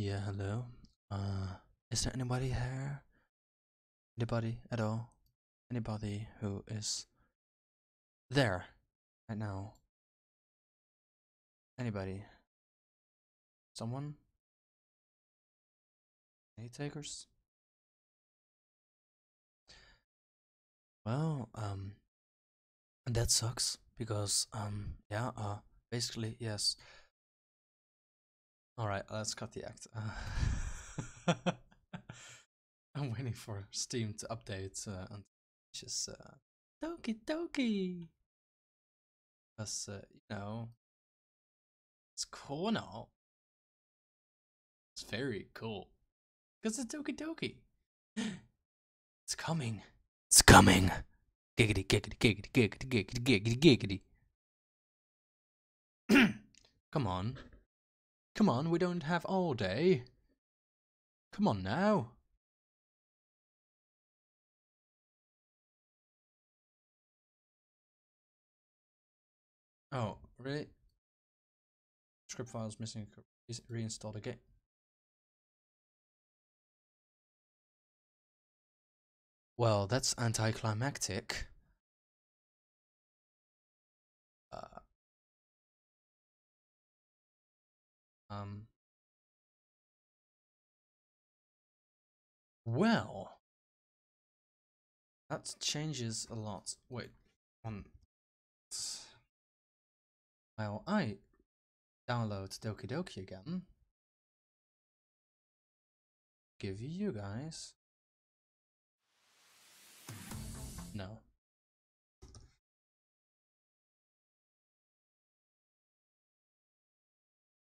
Yeah, hello. Is there anybody here? Anybody at all? Anybody who is there right now? Anybody? Someone? Any takers? Well, that sucks because, yeah, basically, yes. Alright, let's cut the act. I'm waiting for Steam to update and just Doki Doki. Because you know, it's cool now. It's very cool. Because it's Doki Doki. It's coming. It's coming. Giggity giggity giggity giggity giggity giggity giggity. Come on. Come on, we don't have all day. Come on now. Oh, really? Script files missing. Reinstall the game. Well, that's anticlimactic. Well, that changes a lot. Wait, well, I download Doki Doki again. Give you guys. No.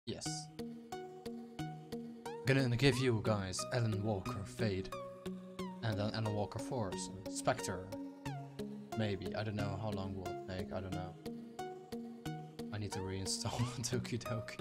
Yes. Gonna give you guys Alan Walker Fade. And then Alan Walker Force and Spectre. Maybe. I don't know how long will it take. I don't know. I need to reinstall Doki Doki.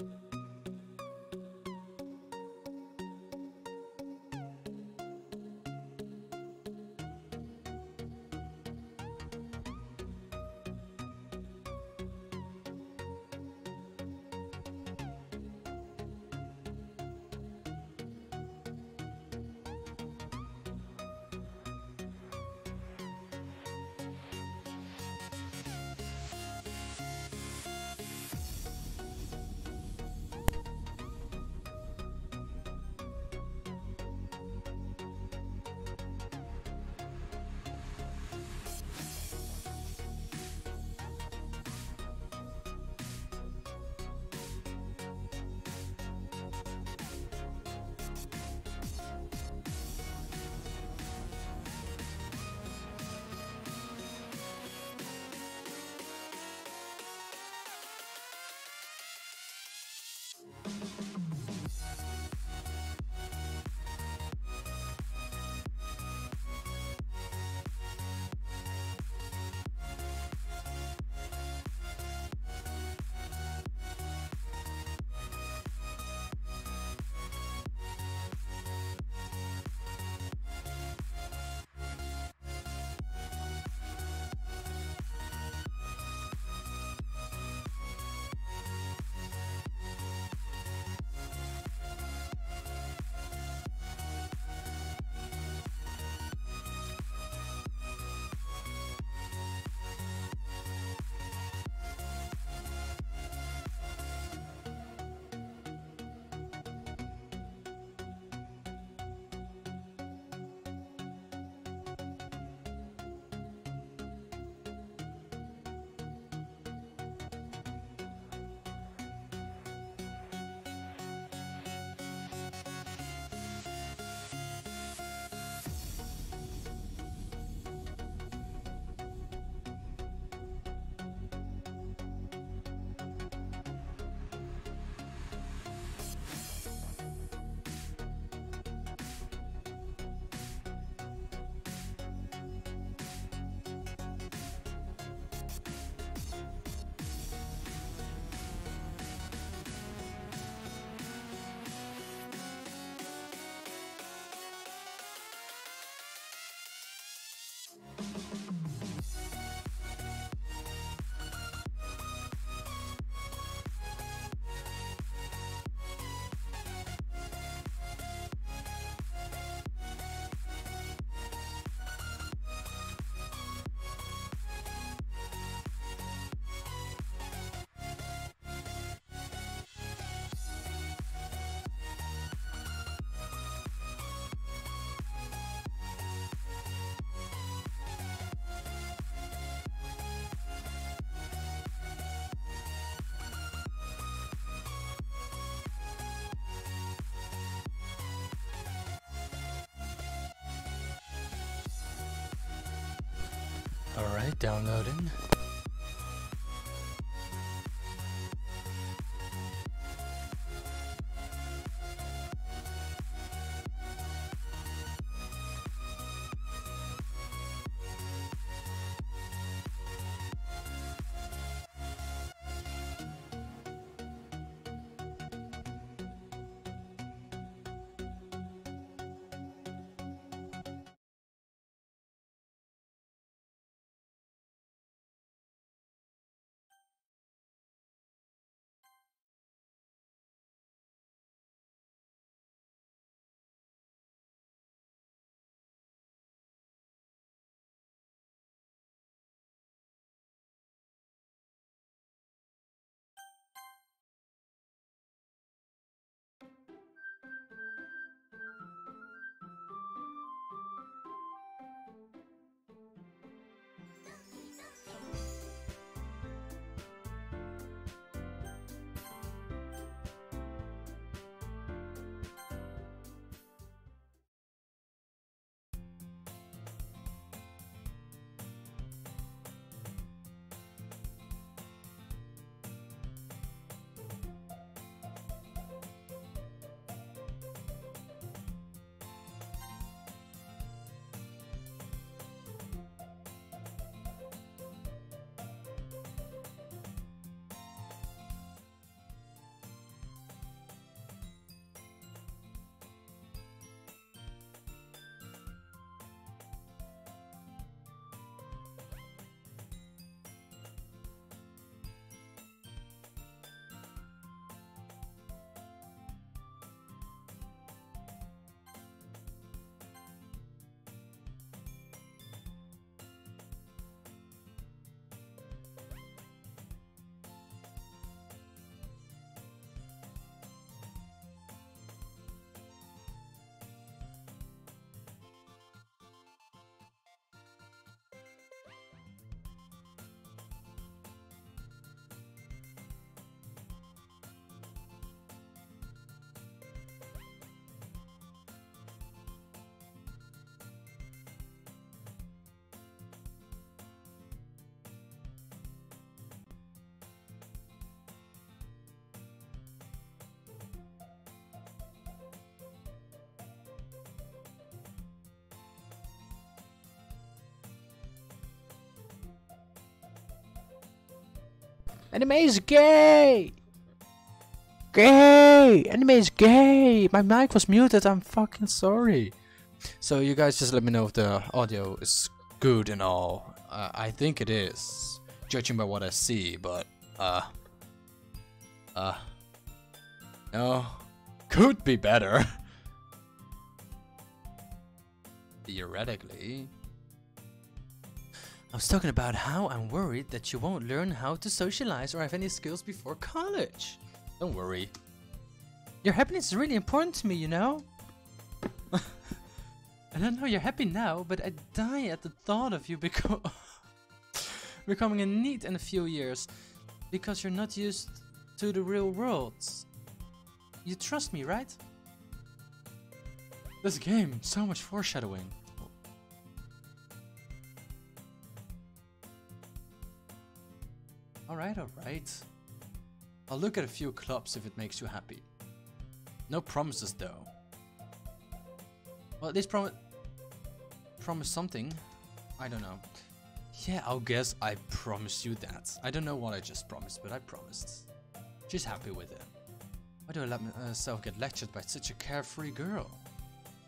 Alright, downloading. Anime is gay! Gay! Anime is gay! My mic was muted, I'm fucking sorry. So you guys just let me know if the audio is good and all. I think it is, judging by what I see, but no, could be better. Theoretically. I was talking about how I'm worried that you won't learn how to socialize or have any skills before college. Don't worry. Your happiness is really important to me, you know? I don't know you're happy now, but I die at the thought of you becoming a NEET in a few years. Because you're not used to the real world. You trust me, right? This game, so much foreshadowing. Alright. I'll look at a few clubs if it makes you happy. No promises though. Well, at least promise something. I don't know. Yeah, I'll guess I promised you that. I don't know what I just promised, but I promised. She's happy with it. Why do I let myself get lectured by such a carefree girl?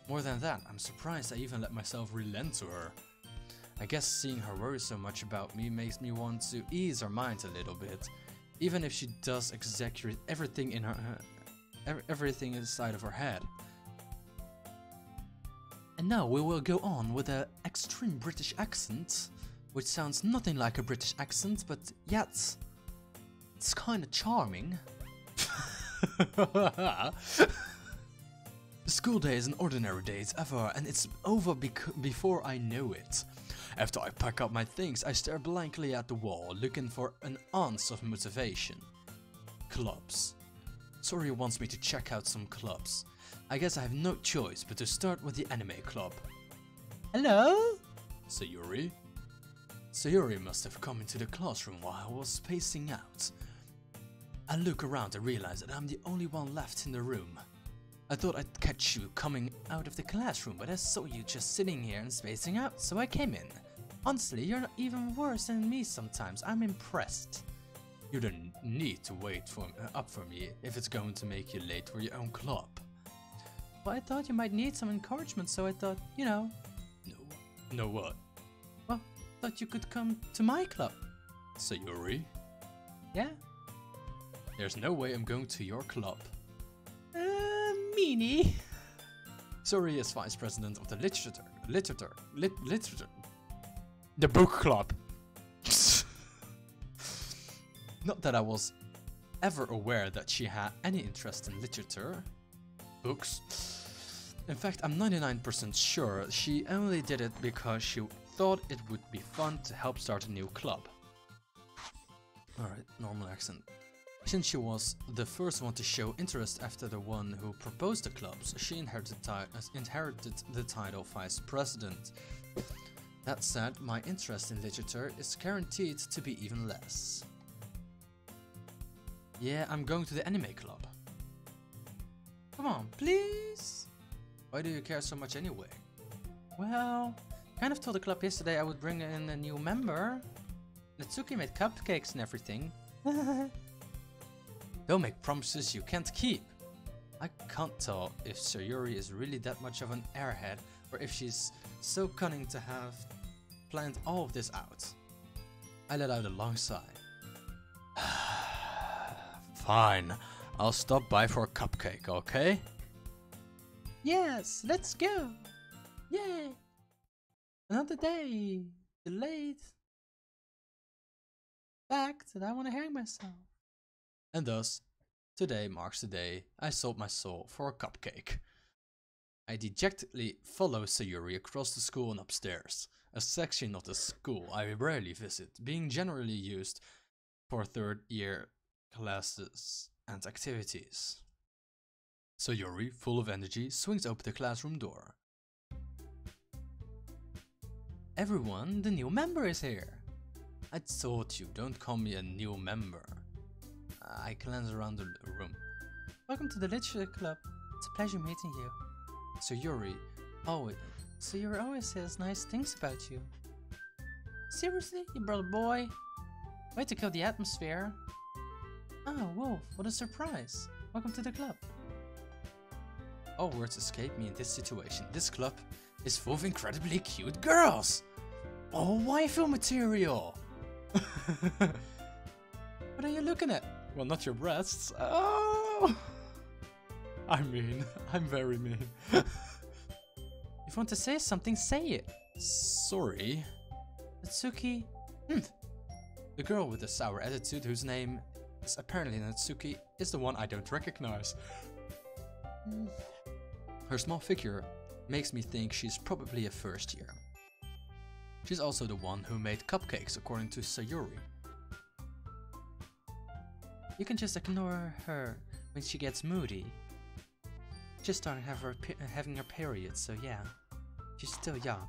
More than that, I'm surprised I even let myself relent to her. I guess seeing her worry so much about me makes me want to ease her mind a little bit, even if she does exaggerate everything in her, everything inside of her head. And now we will go on with an extreme British accent, which sounds nothing like a British accent, but yet it's kind of charming. The school day is an ordinary day as ever, and it's over before I know it. After I pack up my things, I stare blankly at the wall, looking for an ounce of motivation. Clubs. Sori wants me to check out some clubs. I guess I have no choice but to start with the anime club. Hello? Sayuri? Sayuri must have come into the classroom while I was spacing out. I look around and realize that I'm the only one left in the room. I thought I'd catch you coming out of the classroom, but I saw you just sitting here and spacing out, so I came in. Honestly, you're not even worse than me sometimes. I'm impressed. You don't need to wait up for me if it's going to make you late for your own club. Well, I thought you might need some encouragement, so I thought, you know. No what? Well, I thought you could come to my club. Sayuri? Yeah? There's no way I'm going to your club. Meanie. Sayuri is vice president of the literature. The book club. Not that I was ever aware that she had any interest in literature. Books. In fact, I'm 99% sure she only did it because she thought it would be fun to help start a new club. Alright, normal accent. Since she was the first one to show interest after the one who proposed the clubs, she inherited the title vice president. That said, my interest in literature is guaranteed to be even less. Yeah, I'm going to the anime club. Come on, please? Why do you care so much anyway? Well, kind of told the club yesterday I would bring in a new member. Natsuki made cupcakes and everything. Don't make promises you can't keep. I can't tell if Sayuri is really that much of an airhead or if she's so cunning to have planned all of this out. I let out a long sigh. Fine, I'll stop by for a cupcake, okay? Yes, let's go! Yay! Another day! Delayed! Fact that I want to hang myself. And thus, today marks the day I sold my soul for a cupcake. I dejectedly follow Sayuri across the school and upstairs, a section of the school I rarely visit, being generally used for third year classes and activities. Sayuri, full of energy, swings open the classroom door. Everyone, the new member is here. I told you, don't call me a new member. I glance around the room. Welcome to the literature club. It's a pleasure meeting you. Sayuri always says nice things about you. Seriously, you brother boy? Way to kill the atmosphere. Oh, Wolf, what a surprise. Welcome to the club. All words escape me in this situation. This club is full of incredibly cute girls. All waifu material. What are you looking at? Well, not your breasts. Oh! I'm mean. I'm very mean. If you want to say something, say it. Sorry. Natsuki. The girl with the sour attitude, whose name is apparently Natsuki, is the one I don't recognize. Her small figure makes me think she's probably a first year. She's also the one who made cupcakes, according to Sayuri. You can just ignore her when she gets moody. Just starting having her period, so yeah. She's still young.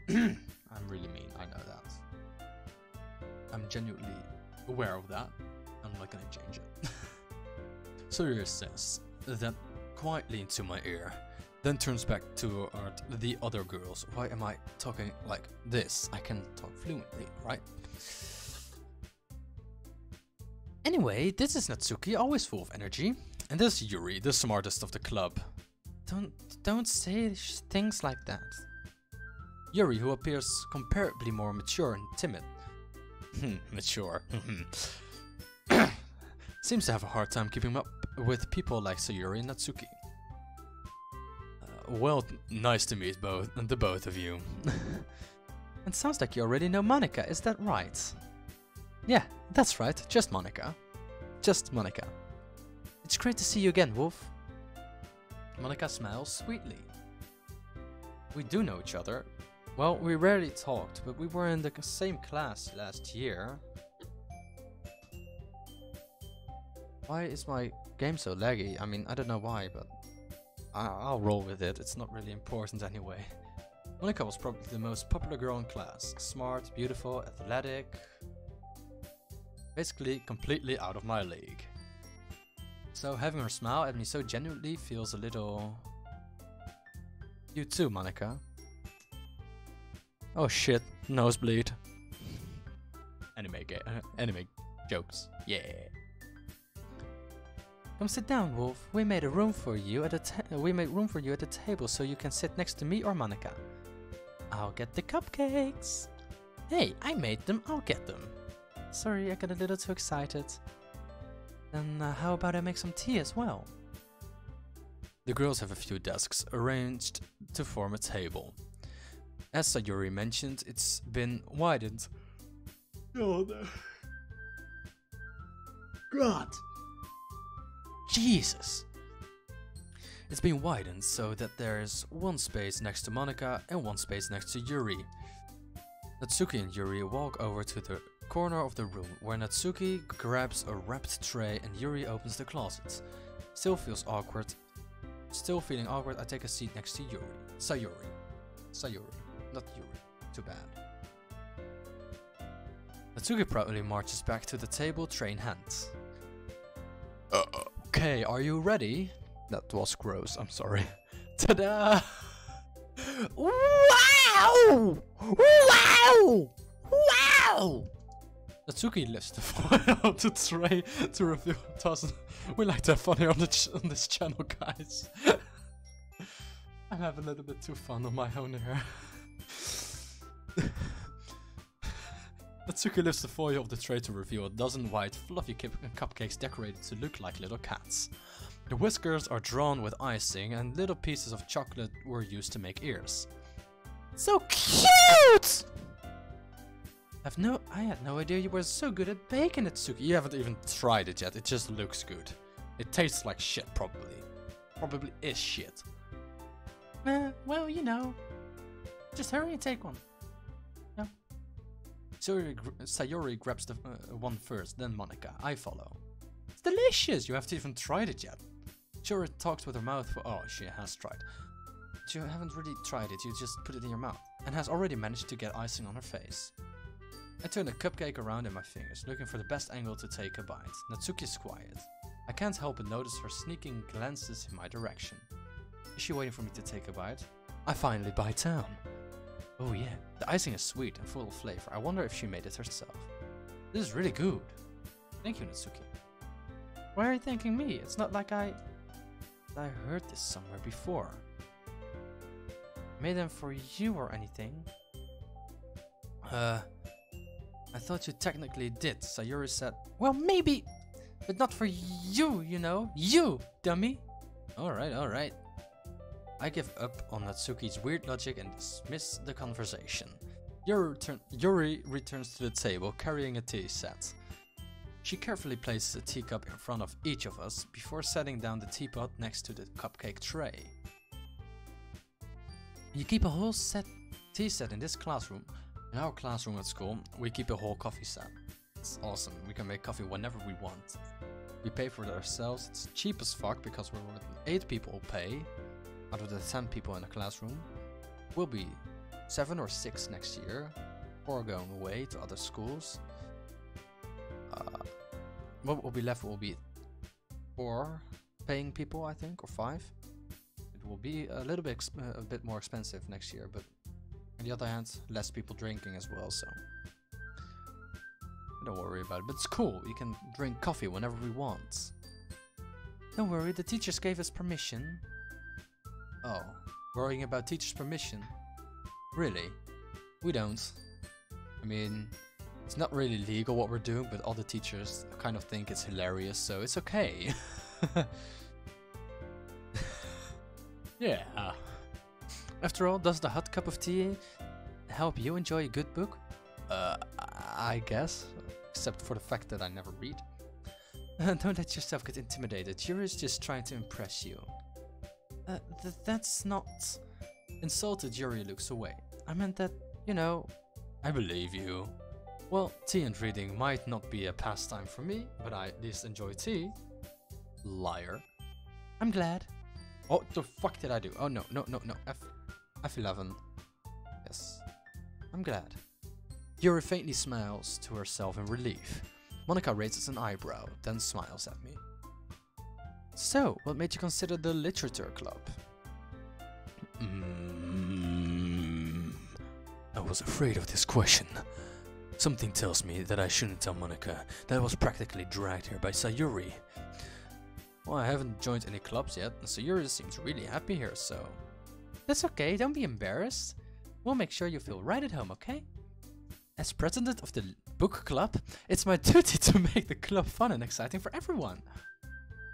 I'm really mean, I know that. I'm genuinely aware of that. I'm not gonna change it. Sayuri says that quietly into my ear, then turns back to the other girls. Why am I talking like this? I can talk fluently, right? Anyway, this is Natsuki, always full of energy. And this is Yuri, the smartest of the club. Don't say things like that. Yuri, who appears comparably more mature and timid. Mature. Seems to have a hard time keeping up with people like Sayuri and Natsuki. Well, nice to meet the both of you. It sounds like you already know Monika, is that right? Yeah, that's right, just Monika. Just Monika. It's great to see you again, Wolf. Monika smiles sweetly. We do know each other. Well, we rarely talked, but we were in the same class last year. Why is my game so laggy? I mean, I don't know why, but I'll roll with it. It's not really important anyway. Monica was probably the most popular girl in class. Smart, beautiful, athletic. Basically, completely out of my league. So having her smile at me so genuinely feels a little... You too, Monica. Oh shit, nosebleed. Anime jokes, yeah. Come sit down, Wolf. We made room for you at the table so you can sit next to me or Monica. I'll get the cupcakes. Hey, I made them. I'll get them. Sorry, I got a little too excited. Then how about I make some tea as well? The girls have a few desks arranged to form a table. As Sayuri mentioned, it's been widened. Oh no. God! Jesus! It's been widened so that there's one space next to Monica and one space next to Yuri. Natsuki and Yuri walk over to the corner of the room where Natsuki grabs a wrapped tray and Yuri opens the closet. Still feeling awkward, I take a seat next to Yuri. Sayuri, not Yuri. Too bad. Natsuki proudly marches back to the table, tray in hand. Okay, are you ready? That was gross, I'm sorry. Ta-da! Wow! Wow! Wow! Natsuki lifts the foil of the tray to reveal a dozen. We like to have fun here on this channel, guys. I'm having a little bit too fun on my own here. Natsuki lifts the foil of the tray to reveal a dozen white, fluffy cupcakes decorated to look like little cats. The whiskers are drawn with icing and little pieces of chocolate were used to make ears. So cute! I had no idea you were so good at baking, Natsuki. You haven't even tried it yet, it just looks good. It tastes like shit, probably. Probably is shit. Well, you know. Just hurry and take one. No. Sayuri grabs the one first, then Monica. I follow. It's delicious! You haven't even tried it yet. Sayuri talks with her mouth for... Oh, she has tried. But you haven't really tried it, you just put it in your mouth. And has already managed to get icing on her face. I turn the cupcake around in my fingers, looking for the best angle to take a bite. Natsuki's quiet. I can't help but notice her sneaking glances in my direction. Is she waiting for me to take a bite? I finally bite down. Oh yeah, the icing is sweet and full of flavor. I wonder if she made it herself. This is really good. Thank you, Natsuki. Why are you thanking me? It's not like I heard this somewhere before. I made them for you or anything. I thought you technically did, Sayuri said. Well, maybe, but not for you, you know. You, dummy. Alright. I give up on Natsuki's weird logic and dismiss the conversation. Yuri returns to the table carrying a tea set. She carefully places a teacup in front of each of us before setting down the teapot next to the cupcake tray. You keep a whole tea set in this classroom. In our classroom at school, we keep a whole coffee set. It's awesome, we can make coffee whenever we want. We pay for it ourselves, it's cheap as fuck because we're more than 8 people pay. Out of the 10 people in the classroom, we'll be 7 or 6 next year, 4 going away to other schools. What will be left will be 4 paying people, I think, or 5. It will be a little bit a bit more expensive next year, but on the other hand, less people drinking as well, so don't worry about it. But it's cool, we can drink coffee whenever we want. Don't worry, the teachers gave us permission. Oh, worrying about teachers' permission? Really? We don't. I mean, it's not really legal what we're doing, but all the teachers kind of think it's hilarious, so it's okay. Yeah. After all, does the hot cup of tea help you enjoy a good book? I guess. Except for the fact that I never read. Don't let yourself get intimidated. Yuri's just trying to impress you. That's not... Insulted, Yuri looks away. I meant that, you know... I believe you. Well, tea and reading might not be a pastime for me, but I at least enjoy tea. Liar. I'm glad. Oh, the fuck did I do? Oh no. F11. I'm glad. Yuri faintly smiles to herself in relief. Monica raises an eyebrow, then smiles at me. So, what made you consider the literature club? I was afraid of this question. Something tells me that I shouldn't tell Monica that I was practically dragged here by Sayuri. Well, I haven't joined any clubs yet, and Sayuri seems really happy here, so... That's okay, don't be embarrassed. We'll make sure you feel right at home, okay? As president of the book club, it's my duty to make the club fun and exciting for everyone.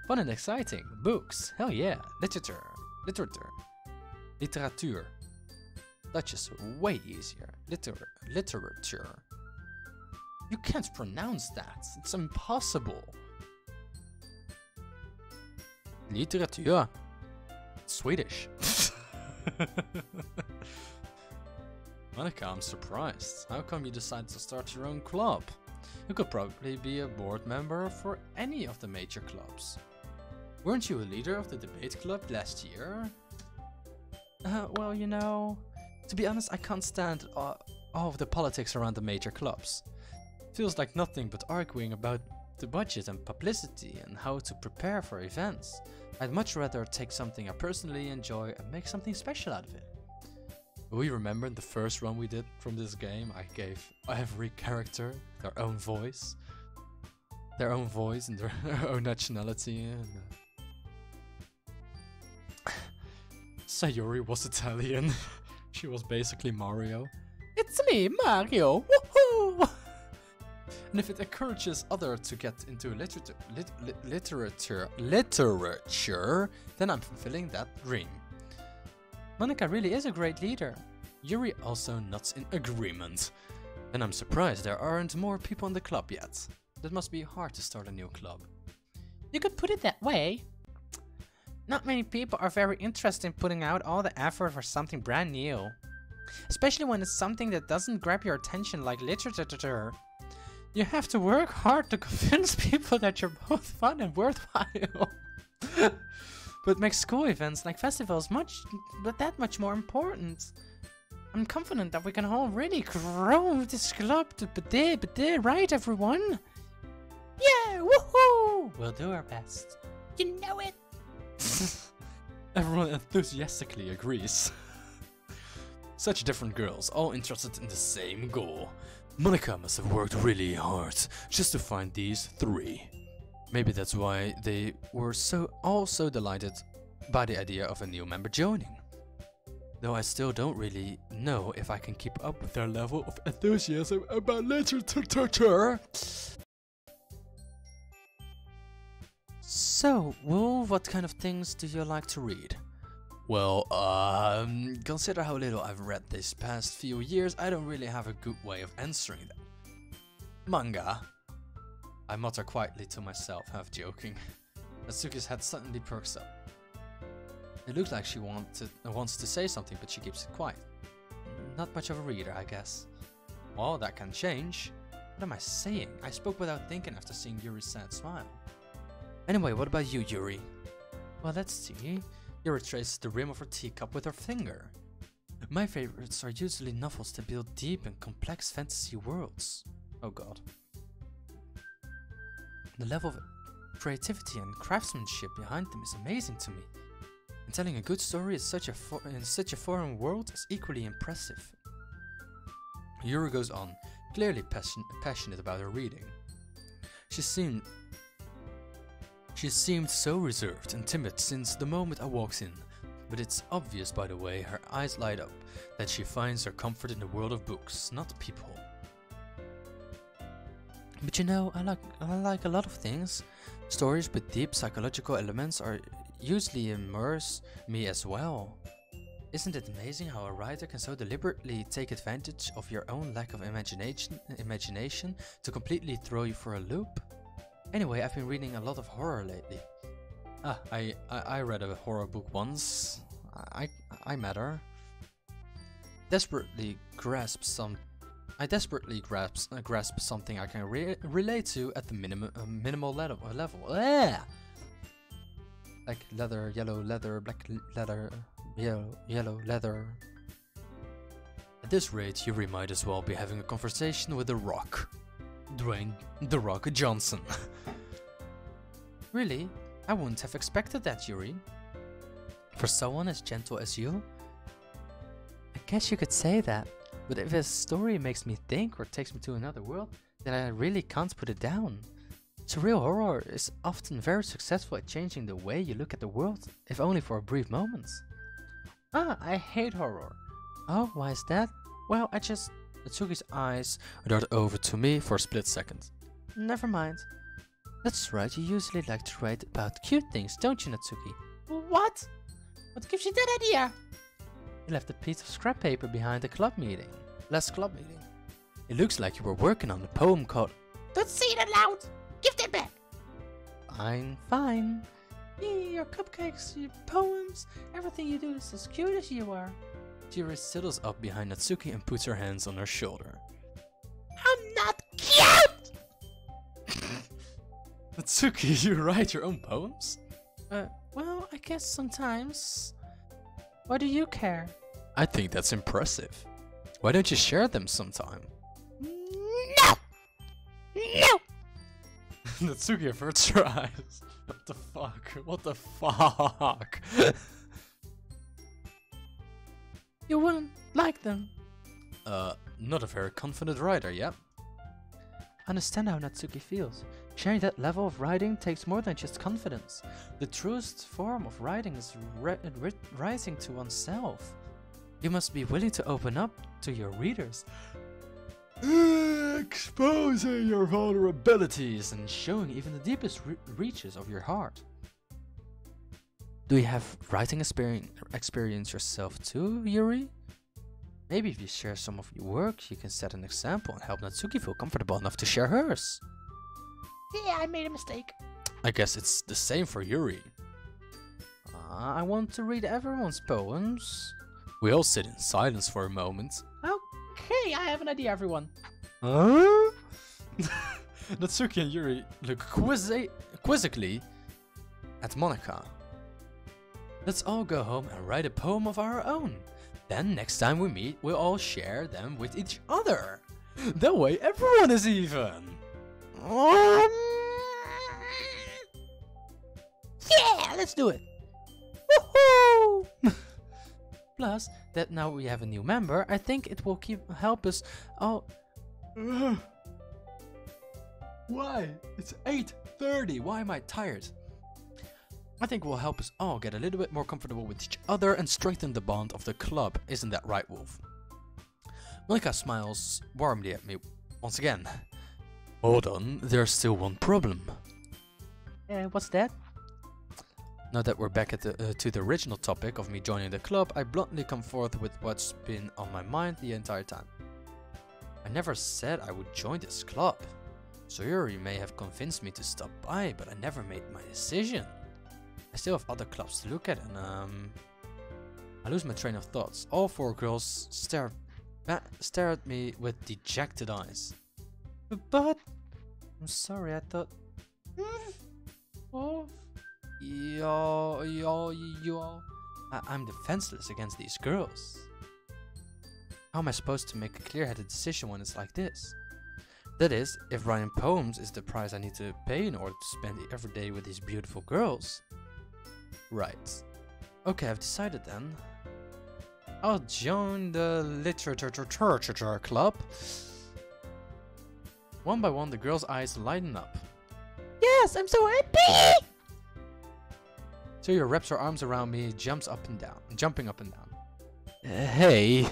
Fun and exciting. Books. Hell yeah. Literature. Literatuur. Dutch is way easier. Literature. You can't pronounce that. It's impossible. Literatur. Swedish. Monica, I'm surprised. How come you decided to start your own club? You could probably be a board member for any of the major clubs. Weren't you a leader of the debate club last year? Well, you know, to be honest, I can't stand all of the politics around the major clubs. Feels like nothing but arguing about the budget and publicity and how to prepare for events. I'd much rather take something I personally enjoy and make something special out of it. We remember in the first run we did from this game, I gave every character their own voice and their own nationality. And Sayuri was Italian. She was basically Mario. It's me, Mario! Woohoo! And if it encourages others to get into literature, then I'm fulfilling that dream. Monica really is a great leader. Yuri also nods in agreement. And I'm surprised there aren't more people in the club yet. That must be hard to start a new club. You could put it that way. Not many people are very interested in putting out all the effort for something brand new. Especially when it's something that doesn't grab your attention like literature. You have to work hard to convince people that you're both fun and worthwhile. But make school events like festivals that much more important. I'm confident that we can all really grow this club to right everyone? Yeah, woohoo! We'll do our best. You know it! Everyone enthusiastically agrees. Such different girls, all interested in the same goal. Monica must have worked really hard just to find these three. Maybe that's why they were all so delighted by the idea of a new member joining. Though I still don't really know if I can keep up with their level of enthusiasm about literature. So, Wolf, what kind of things do you like to read? Well, consider how little I've read these past few years, I don't really have a good way of answering that. Manga. I mutter quietly to myself, half joking. Natsuki's head suddenly perks up. It looks like she wants to say something, but she keeps it quiet. Not much of a reader, I guess. Well, that can change. What am I saying? I spoke without thinking after seeing Yuri's sad smile. Anyway, what about you, Yuri? Well, let's see. Yuri traces the rim of her teacup with her finger. My favorites are usually novels that build deep and complex fantasy worlds. Oh god. The level of creativity and craftsmanship behind them is amazing to me. And telling a good story in such a foreign world is equally impressive. Yuri goes on, clearly passionate about her reading. She seemed so reserved and timid since the moment I walked in, but it's obvious by the way her eyes light up that she finds her comfort in the world of books, not people. But you know, I like a lot of things. Stories with deep psychological elements are usually immerse me as well. Isn't it amazing how a writer can so deliberately take advantage of your own lack of imagination to completely throw you for a loop? Anyway, I've been reading a lot of horror lately. I read a horror book once. I matter. Desperately grasp something I can relate to at the minimal level. Like leather, yellow leather, black leather, yellow leather. At this rate, Yuri might as well be having a conversation with The Rock. Dwayne The Rock Johnson. Really? I wouldn't have expected that, Yuri. For someone as gentle as you? I guess you could say that, but if a story makes me think or takes me to another world, then I really can't put it down. Surreal horror is often very successful at changing the way you look at the world, if only for a brief moment. Ah, I hate horror. Oh, why is that? Well, Natsuki's eyes dart over to me for a split second. Never mind. That's right, you usually like to write about cute things, don't you, Natsuki? What? What gives you that idea? You left a piece of scrap paper behind the last club meeting. It looks like you were working on a poem called... Don't say it aloud! Give that back! Fine. Your cupcakes, your poems, everything you do is as cute as you are. Yuri settles up behind Natsuki and puts her hands on her shoulder. I'm not cute! Natsuki, you write your own poems? Well, I guess sometimes. Why do you care? I think that's impressive. Why don't you share them sometime? No! No! Natsuki averts her eyes. What the fuck? What the fuck? You wouldn't like them. Not a very confident writer, yeah? I understand how Natsuki feels. Sharing that level of writing takes more than just confidence. The truest form of writing is rising to oneself. You must be willing to open up to your readers. Exposing your vulnerabilities and showing even the deepest reaches of your heart. Do you have writing experience yourself too, Yuri? Maybe if you share some of your work, you can set an example and help Natsuki feel comfortable enough to share hers. Yeah, I made a mistake. I guess it's the same for Yuri. I want to read everyone's poems. We all sit in silence for a moment. Okay, I have an idea, everyone. Huh? Natsuki and Yuri look quizzically at Monika. Let's all go home and write a poem of our own. Then next time we meet, we'll all share them with each other. That way everyone is even. Yeah, let's do it. Woohoo! Plus, that now we have a new member, I think it will help us all. Why? It's 8:30. Why am I tired? I think it will help us all get a little bit more comfortable with each other and strengthen the bond of the club. Isn't that right, Wolf? Monika smiles warmly at me once again. Hold on, there's still one problem. What's that? Now that we're back at to the original topic of me joining the club, I bluntly come forth with what's been on my mind the entire time. I never said I would join this club. Sayuri may have convinced me to stop by, but I never made my decision. I still have other clubs to look at, and I lose my train of thoughts. All four girls stare at me with dejected eyes. But I'm sorry, I thought. Oh, I'm defenseless against these girls. How am I supposed to make a clear-headed decision when it's like this? That is, if writing poems is the price I need to pay in order to spend every day with these beautiful girls. Right. Okay, I've decided then. I'll join the literature club. One by one, the girls' eyes lighten up. Yes, I'm so happy! Sayuri wraps her arms around me, jumping up and down. Hey.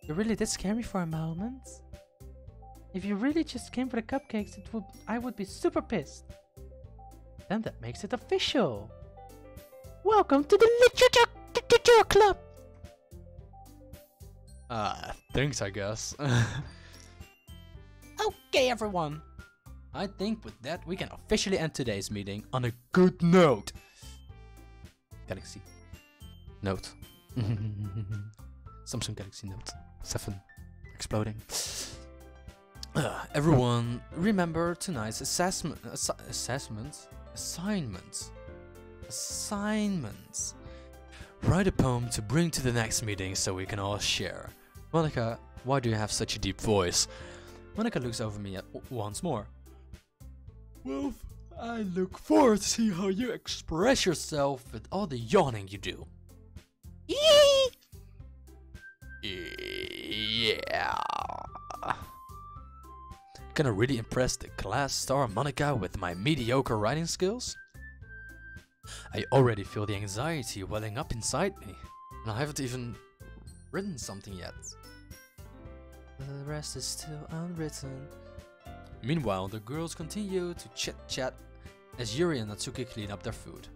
You really did scare me for a moment. If you really just came for the cupcakes, I would be super pissed. Then that makes it official. Welcome to the literature club. Thanks, I guess. Okay, everyone. I think with that we can officially end today's meeting on a good note. Galaxy Note. Samsung Galaxy Note 7 exploding. Everyone, remember tonight's assignments. Write a poem to bring to the next meeting so we can all share. Monica, why do you have such a deep voice? Monica looks over me once more. Wolf, I look forward to see how you express yourself with all the yawning you do. Yeah. Gonna really impress the class star Monica with my mediocre writing skills? I already feel the anxiety welling up inside me, and I haven't even written something yet. The rest is still unwritten. Meanwhile, the girls continue to chit-chat as Yuri and Natsuki clean up their food.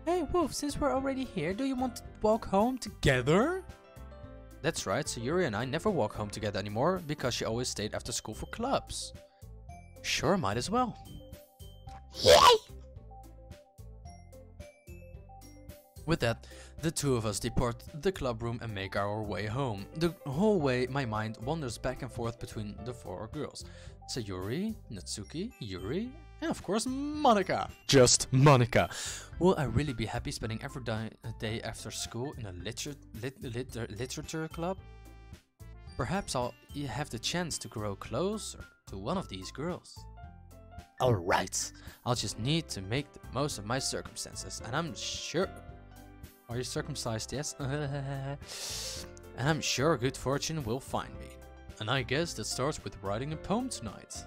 Hey Wolf, since we're already here, do you want to walk home together? That's right, so Yuri and I never walk home together anymore because she always stayed after school for clubs. Sure, might as well. Yay! With that, the two of us depart the club room and make our way home. The whole way, my mind wanders back and forth between the four girls. Sayuri, Natsuki, Yuri, and of course Monica. Just Monica. Will I really be happy spending every day after school in a literature club? Perhaps I'll have the chance to grow closer to one of these girls. Alright, I'll just need to make the most of my circumstances, and I'm sure... Are you circumcised? Yes. And I'm sure good fortune will find me. And I guess that starts with writing a poem tonight.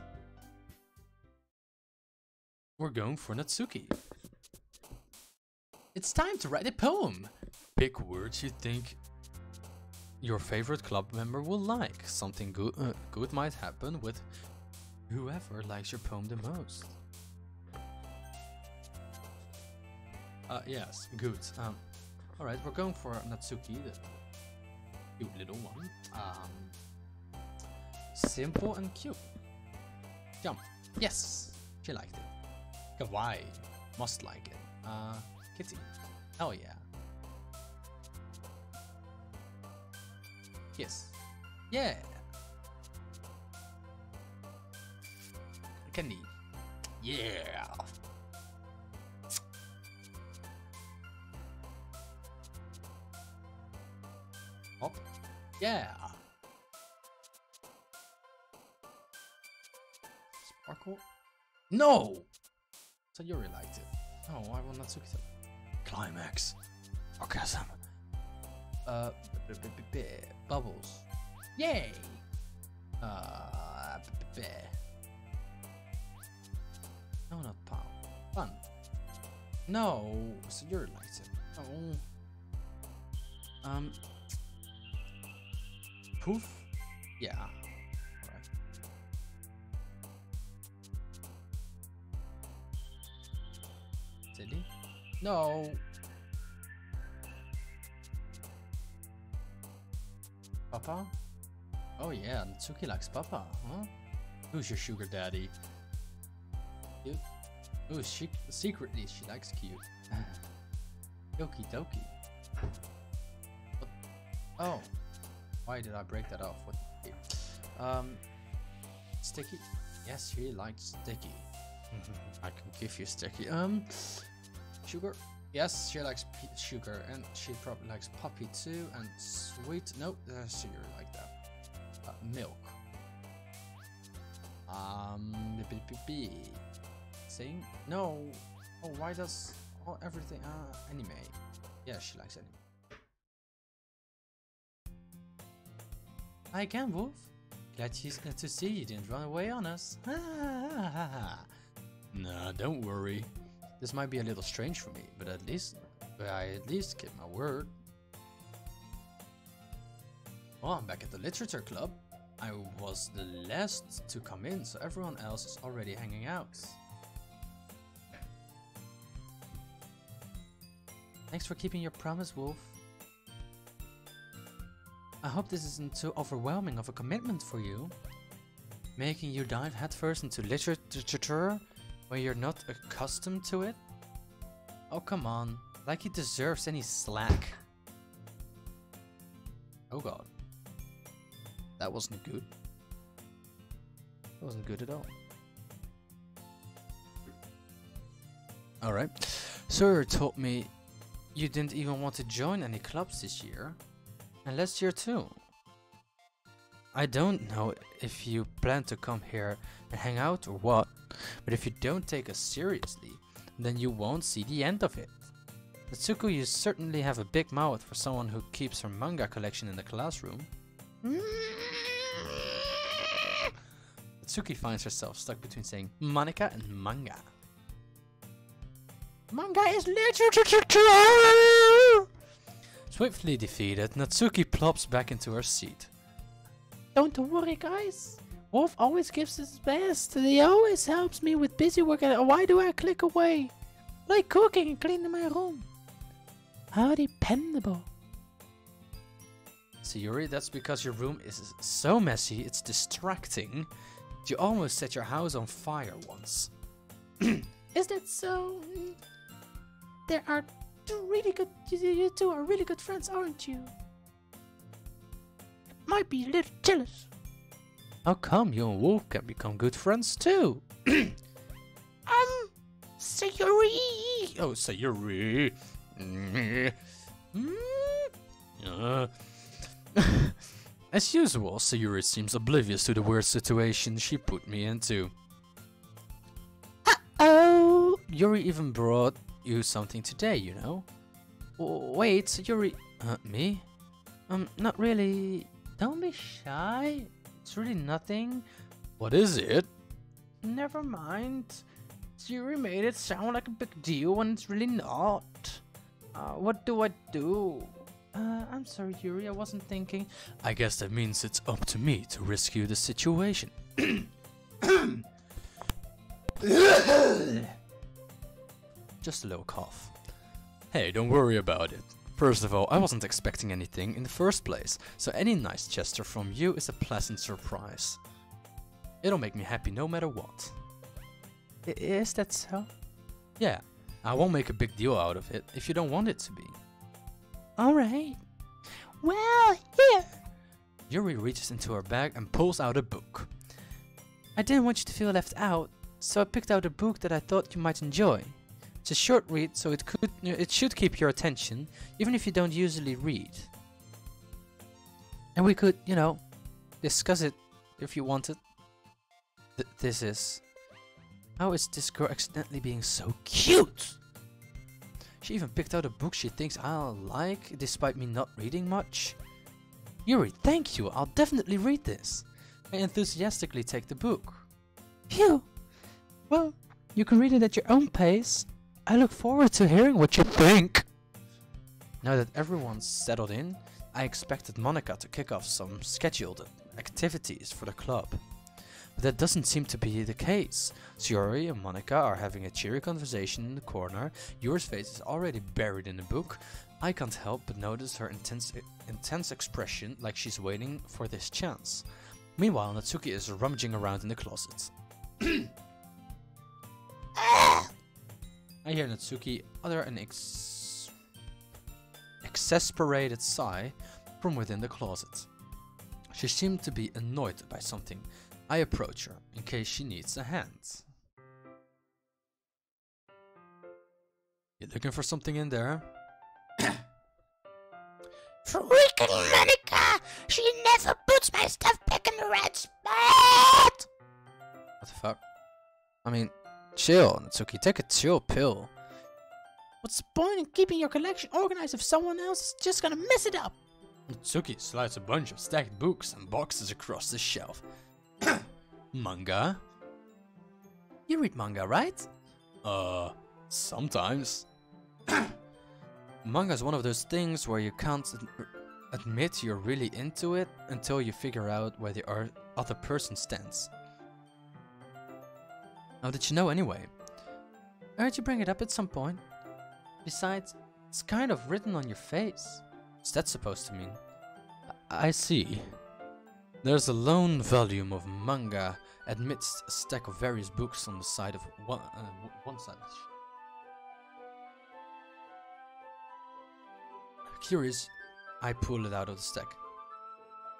We're going for Natsuki. It's time to write a poem. Pick words you think your favorite club member will like. Something good might happen with whoever likes your poem the most. Yes, good. Alright, we're going for Natsuki, the cute little one. Simple and cute. Jump. Yes! She liked it. Kawaii. Must like it. Kitty. Hell yeah. Kiss. Yeah! Candy. Yeah! Hop. Yeah! Sparkle? No! So Yuri liked it. Oh, I will not took it. Climax. Orgasm. Bubbles. Yay! No, not pow. Fun. No! So Yuri liked it. Oh. Poof? Yeah. Alright. Silly? No! Papa? Oh yeah, Natsuki likes Papa, huh? Who's your sugar daddy? Cute? Oh, secretly she likes cute. Doki Doki. What? Oh. Why did I break that off? What? Sticky? Yes, she likes sticky. I can give you sticky. Sugar? Yes, she likes sugar, and she probably likes puppy too, and sweet. Nope, sugar like that. Milk. Sing? No. Oh, why does everything? Anime. Yeah, she likes anime. Hi again, Wolf. Glad to see you didn't run away on us. Nah, don't worry. This might be a little strange for me, but I at least kept my word. Well, I'm back at the literature club. I was the last to come in, so everyone else is already hanging out. Thanks for keeping your promise, Wolf. I hope this isn't too overwhelming of a commitment for you. Making you dive headfirst into literature when you're not accustomed to it? Oh, come on. Like he deserves any slack. Oh god. That wasn't good. That wasn't good at all. Alright. Sir told me you didn't even want to join any clubs this year. And last year too. I don't know if you plan to come here and hang out or what, but if you don't take us seriously, then you won't see the end of it. Natsuko, you certainly have a big mouth for someone who keeps her manga collection in the classroom. Natsuki finds herself stuck between saying Monica and manga. Manga is literature! Swiftly defeated, Natsuki plops back into her seat. Don't worry, guys. Wolf always gives his best. He always helps me with busy work. Why do I click away? Like cooking and cleaning my room. How dependable. Sayuri, that's because your room is so messy, it's distracting. You almost set your house on fire once. Is that so? There are two really good... You two are really good friends, aren't you? Might be a little jealous. How come you and Wolf can become good friends too? Sayuri! Oh, Sayuri! As usual, Sayuri seems oblivious to the weird situation she put me into. Uh-oh! Yuri even brought you something today, you know? Wait, Sayuri... me? Not really... Don't be shy. It's really nothing. What is it? Never mind. Sayuri made it sound like a big deal when it's really not. What do I do? I'm sorry, Yuri, I wasn't thinking. I guess that means it's up to me to rescue the situation. Just a little cough. Hey, don't worry about it. First of all, I wasn't expecting anything in the first place, so any nice gesture from you is a pleasant surprise. It'll make me happy no matter what. Is that so? Yeah, I won't make a big deal out of it if you don't want it to be. Alright. Well, here! Yuri reaches into her bag and pulls out a book. I didn't want you to feel left out, so I picked out a book that I thought you might enjoy. It's a short read, so it should keep your attention, even if you don't usually read. And we could, you know, discuss it if you wanted. This is... How is this girl accidentally being so cute? She even picked out a book she thinks I'll like, despite me not reading much. Yuri, thank you, I'll definitely read this. I enthusiastically take the book. Phew! Well, you can read it at your own pace. I look forward to hearing what you think. Now that everyone's settled in, I expected Monica to kick off some scheduled activities for the club. But that doesn't seem to be the case. Sayuri and Monica are having a cheery conversation in the corner. Yuri's face is already buried in the book. I can't help but notice her intense expression, like she's waiting for this chance. Meanwhile, Natsuki is rummaging around in the closet. I hear Natsuki utter an exasperated sigh from within the closet. She seemed to be annoyed by something. I approach her, in case she needs a hand. You looking for something in there? Freaking Monica! She never puts my stuff back in the right spot! What the fuck? I mean, chill, Natsuki, take a chill pill. What's the point in keeping your collection organized if someone else is just gonna mess it up? Natsuki slides a bunch of stacked books and boxes across the shelf. Manga? You read manga, right? Sometimes. Manga is one of those things where you can't admit you're really into it until you figure out where the other person stands. How did you know anyway? I heard you bring it up at some point. Besides, it's kind of written on your face. What's that supposed to mean? I see. There's a lone volume of manga amidst a stack of various books on the side of one side. Curious, I pull it out of the stack.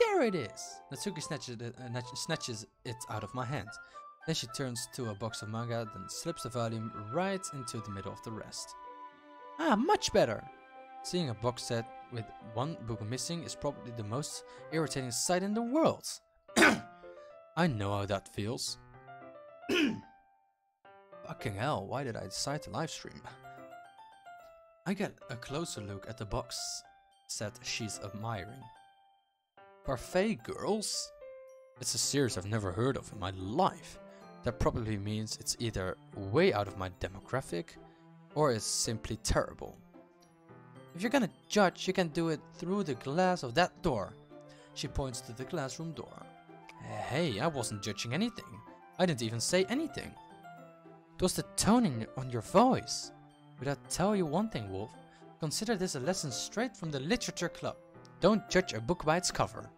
There it is! Natsuki snatches it out of my hand. Then she turns to a box of manga, then slips the volume right into the middle of the rest. Ah, much better! Seeing a box set with one book missing is probably the most irritating sight in the world. I know how that feels. Fucking hell, why did I decide to livestream? I get a closer look at the box set she's admiring. Parfait girls? It's a series I've never heard of in my life. That probably means it's either way out of my demographic or it's simply terrible. If you're gonna judge, you can do it through the glass of that door. She points to the classroom door. Hey, I wasn't judging anything. I didn't even say anything. It was the tone on your voice. But I'll tell you one thing, Wolf. Consider this a lesson straight from the literature club. Don't judge a book by its cover.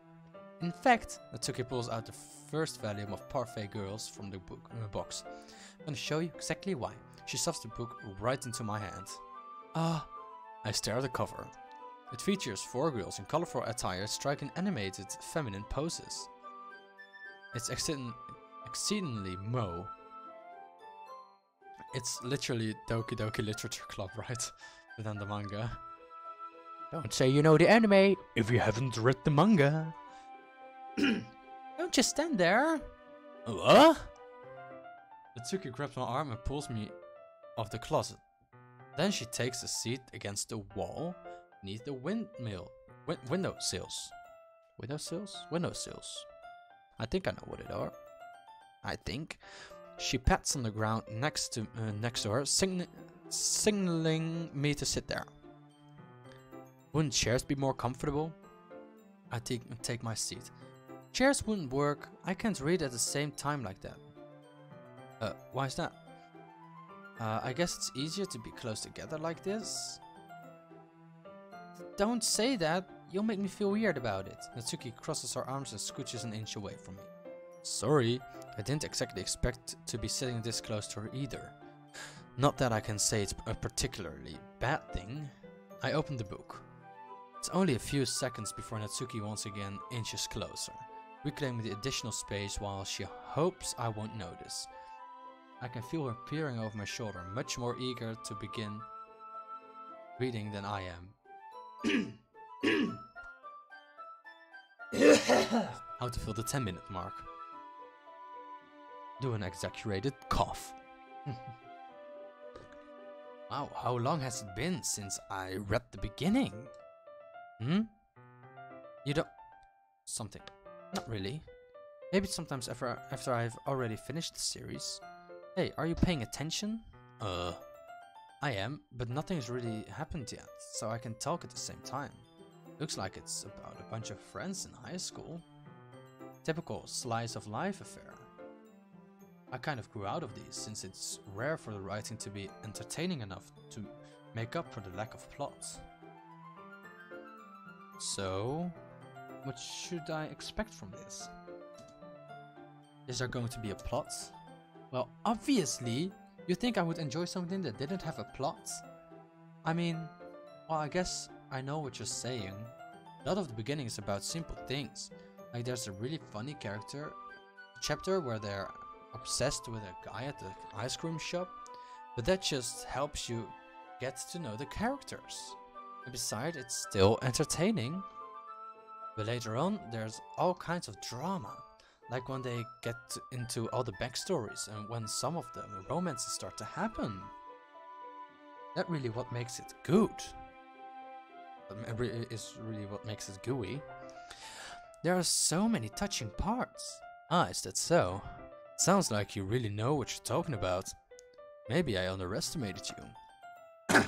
In fact, Natsuki pulls out the first volume of Parfait Girls from the box. I'm gonna show you exactly why. She shoves the book right into my hand. I stare at the cover. It features 4 girls in colorful attire striking animated feminine poses. It's exceedingly mo. It's literally Doki Doki Literature Club, right? Within the manga. Don't say you know the anime if you haven't read the manga. Don't just stand there. What? Natsuki grabs my arm and pulls me off the closet. Then she takes a seat against the wall beneath the windowsills. Windowsills? I think I know what it are. I think. She pats on the ground next to her, signaling me to sit there. Wouldn't chairs be more comfortable? I take my seat. Chairs wouldn't work. I can't read at the same time like that. Why is that? I guess it's easier to be close together like this. Don't say that. You'll make me feel weird about it. Natsuki crosses her arms and scooches an inch away from me. Sorry, I didn't exactly expect to be sitting this close to her either. Not that I can say it's a particularly bad thing. I open the book. It's only a few seconds before Natsuki once again inches closer, reclaiming the additional space while she hopes I won't notice. I can feel her peering over my shoulder, much more eager to begin reading than I am. How to fill the 10-minute mark. Do an exaggerated cough. Wow, how long has it been since I read the beginning? You don't... Something. Not really. Maybe sometimes after I've already finished the series. Hey, are you paying attention? I am, but nothing's really happened yet, so I can talk at the same time. Looks like it's about a bunch of friends in high school. Typical slice of life affair. I kind of grew out of these, since it's rare for the writing to be entertaining enough to make up for the lack of plot. So, what should I expect from this? Is there going to be a plot? Well, obviously, you think I would enjoy something that didn't have a plot? I mean, well, I guess I know what you're saying. A lot of the beginning is about simple things. Like there's a really funny chapter where they're obsessed with a guy at the ice cream shop, but that just helps you get to know the characters. And besides, it's still entertaining. But later on, there's all kinds of drama, like when they get into all the backstories and when some of the romances start to happen. That's really what makes it good. Is really what makes it gooey. There are so many touching parts. Ah, is that so? Sounds like you really know what you're talking about. Maybe I underestimated you.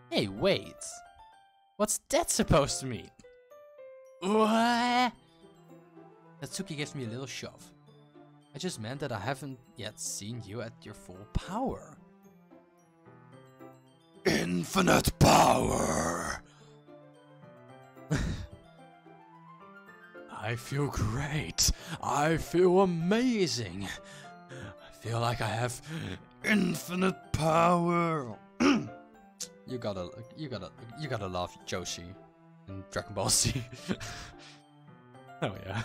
Hey, wait. What's that supposed to mean? What? Natsuki gives me a little shove. I just meant that I haven't yet seen you at your full power. Infinite power! I feel great. I feel amazing. I feel like I have infinite power. You gotta love Joshi in Dragon Ball Z. Oh yeah.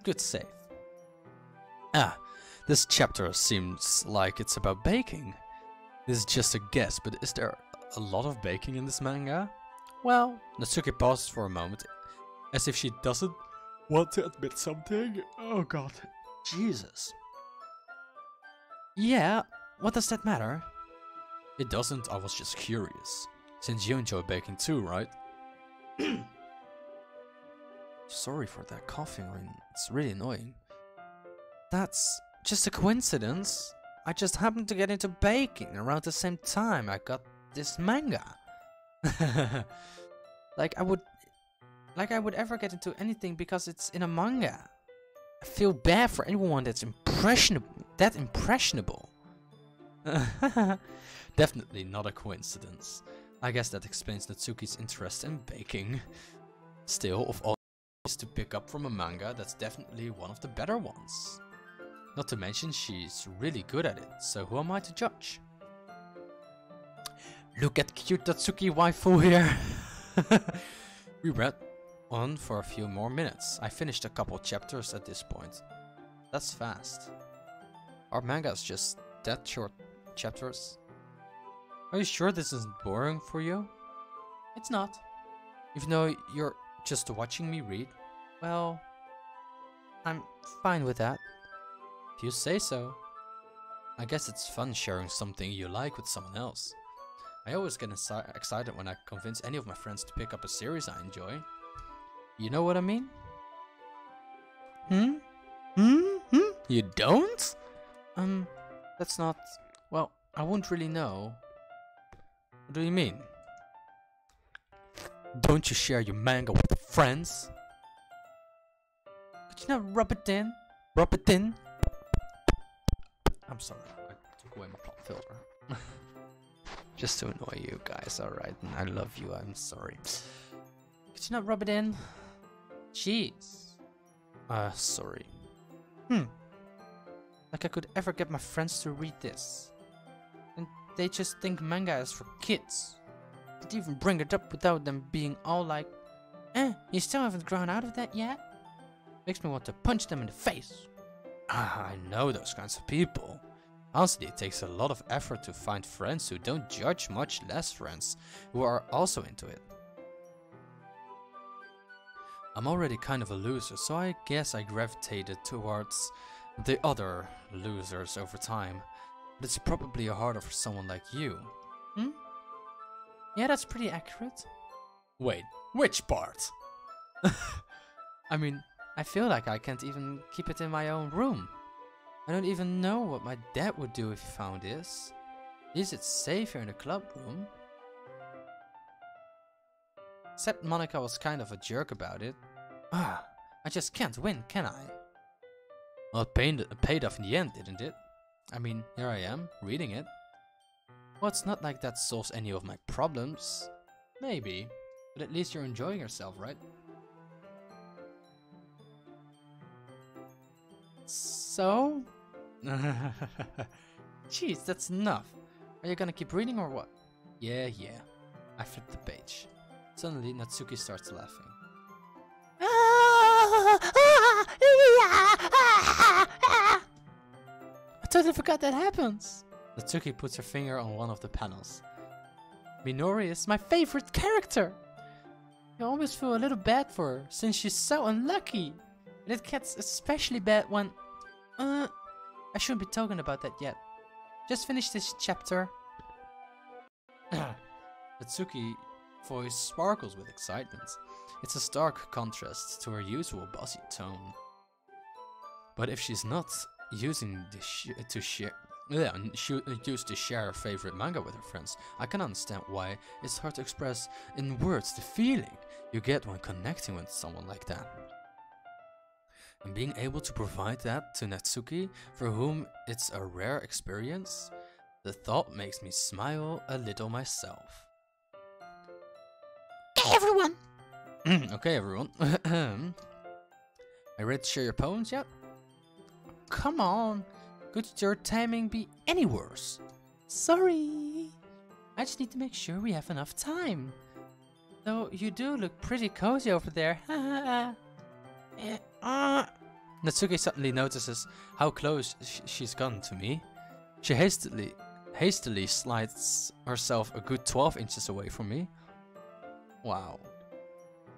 Good save. Ah, this chapter seems like it's about baking. This is just a guess, but is there a lot of baking in this manga? Well, Natsuki pauses for a moment, as if she doesn't want to admit something. Oh god. Jesus. Yeah, what does that matter? It doesn't, I was just curious. Since you enjoy baking too, right? Sorry for that coughing, I mean, it's really annoying. That's just a coincidence. I just happened to get into baking around the same time I got this manga. Like I would ever get into anything because it's in a manga. I feel bad for anyone that's impressionable. Definitely not a coincidence. I guess that explains Natsuki's interest in baking. Still, of all things to pick up from a manga, that's definitely one of the better ones. Not to mention she's really good at it, so who am I to judge? Look at cute Natsuki waifu here. We read on for a few more minutes. I finished a couple chapters at this point. That's fast. Our manga is just that short chapters. Are you sure this isn't boring for you? It's not. Even though you're just watching me read, well, I'm fine with that. If you say so. I guess it's fun sharing something you like with someone else. I always get excited when I convince any of my friends to pick up a series I enjoy. You know what I mean? You don't? That's not... Well, I won't really know. What do you mean? Don't you share your manga with your friends? Could you not rub it in? Rub it in? I'm sorry, I took away my pop filter. Just to annoy you guys, alright? I love you, I'm sorry. Could you not rub it in? Jeez. Sorry. Like I could ever get my friends to read this. And they just think manga is for kids. Could even bring it up without them being all like, you still haven't grown out of that yet? Makes me want to punch them in the face. I know those kinds of people. Honestly, it takes a lot of effort to find friends who don't judge, much less friends who are also into it. I'm already kind of a loser, so I guess I gravitated towards the other losers over time. But it's probably harder for someone like you. Yeah, that's pretty accurate. Wait, which part? I mean, I feel like I can't even keep it in my own room. I don't even know what my dad would do if he found this. Is it safe here in the club room? Except Monica was kind of a jerk about it. I just can't win, can I? Well, it paid off in the end, didn't it? I mean, here I am, reading it. Well, it's not like that solves any of my problems. Maybe, but at least you're enjoying yourself, right? So? Jeez, that's enough. Are you gonna keep reading or what? Yeah. I flipped the page. Suddenly, Natsuki starts laughing. I totally forgot that happens. Natsuki puts her finger on one of the panels. Minori is my favorite character. I always feel a little bad for her, since she's so unlucky. And it gets especially bad when... I shouldn't be talking about that yet. Just finish this chapter. Natsuki's voice sparkles with excitement. It's a stark contrast to her usual bossy tone. But if she's not using to share her favorite manga with her friends, I can understand why it's hard to express in words the feeling you get when connecting with someone like that. And being able to provide that to Natsuki, for whom it's a rare experience, the thought makes me smile a little myself. Okay, everyone. Okay, everyone. Are you ready to share your poems yet? Come on. Could your timing be any worse? Sorry. I just need to make sure we have enough time. Though you do look pretty cozy over there. Natsuki suddenly notices how close she's gotten to me. She hastily hastily slides herself a good 12 inches away from me. Wow.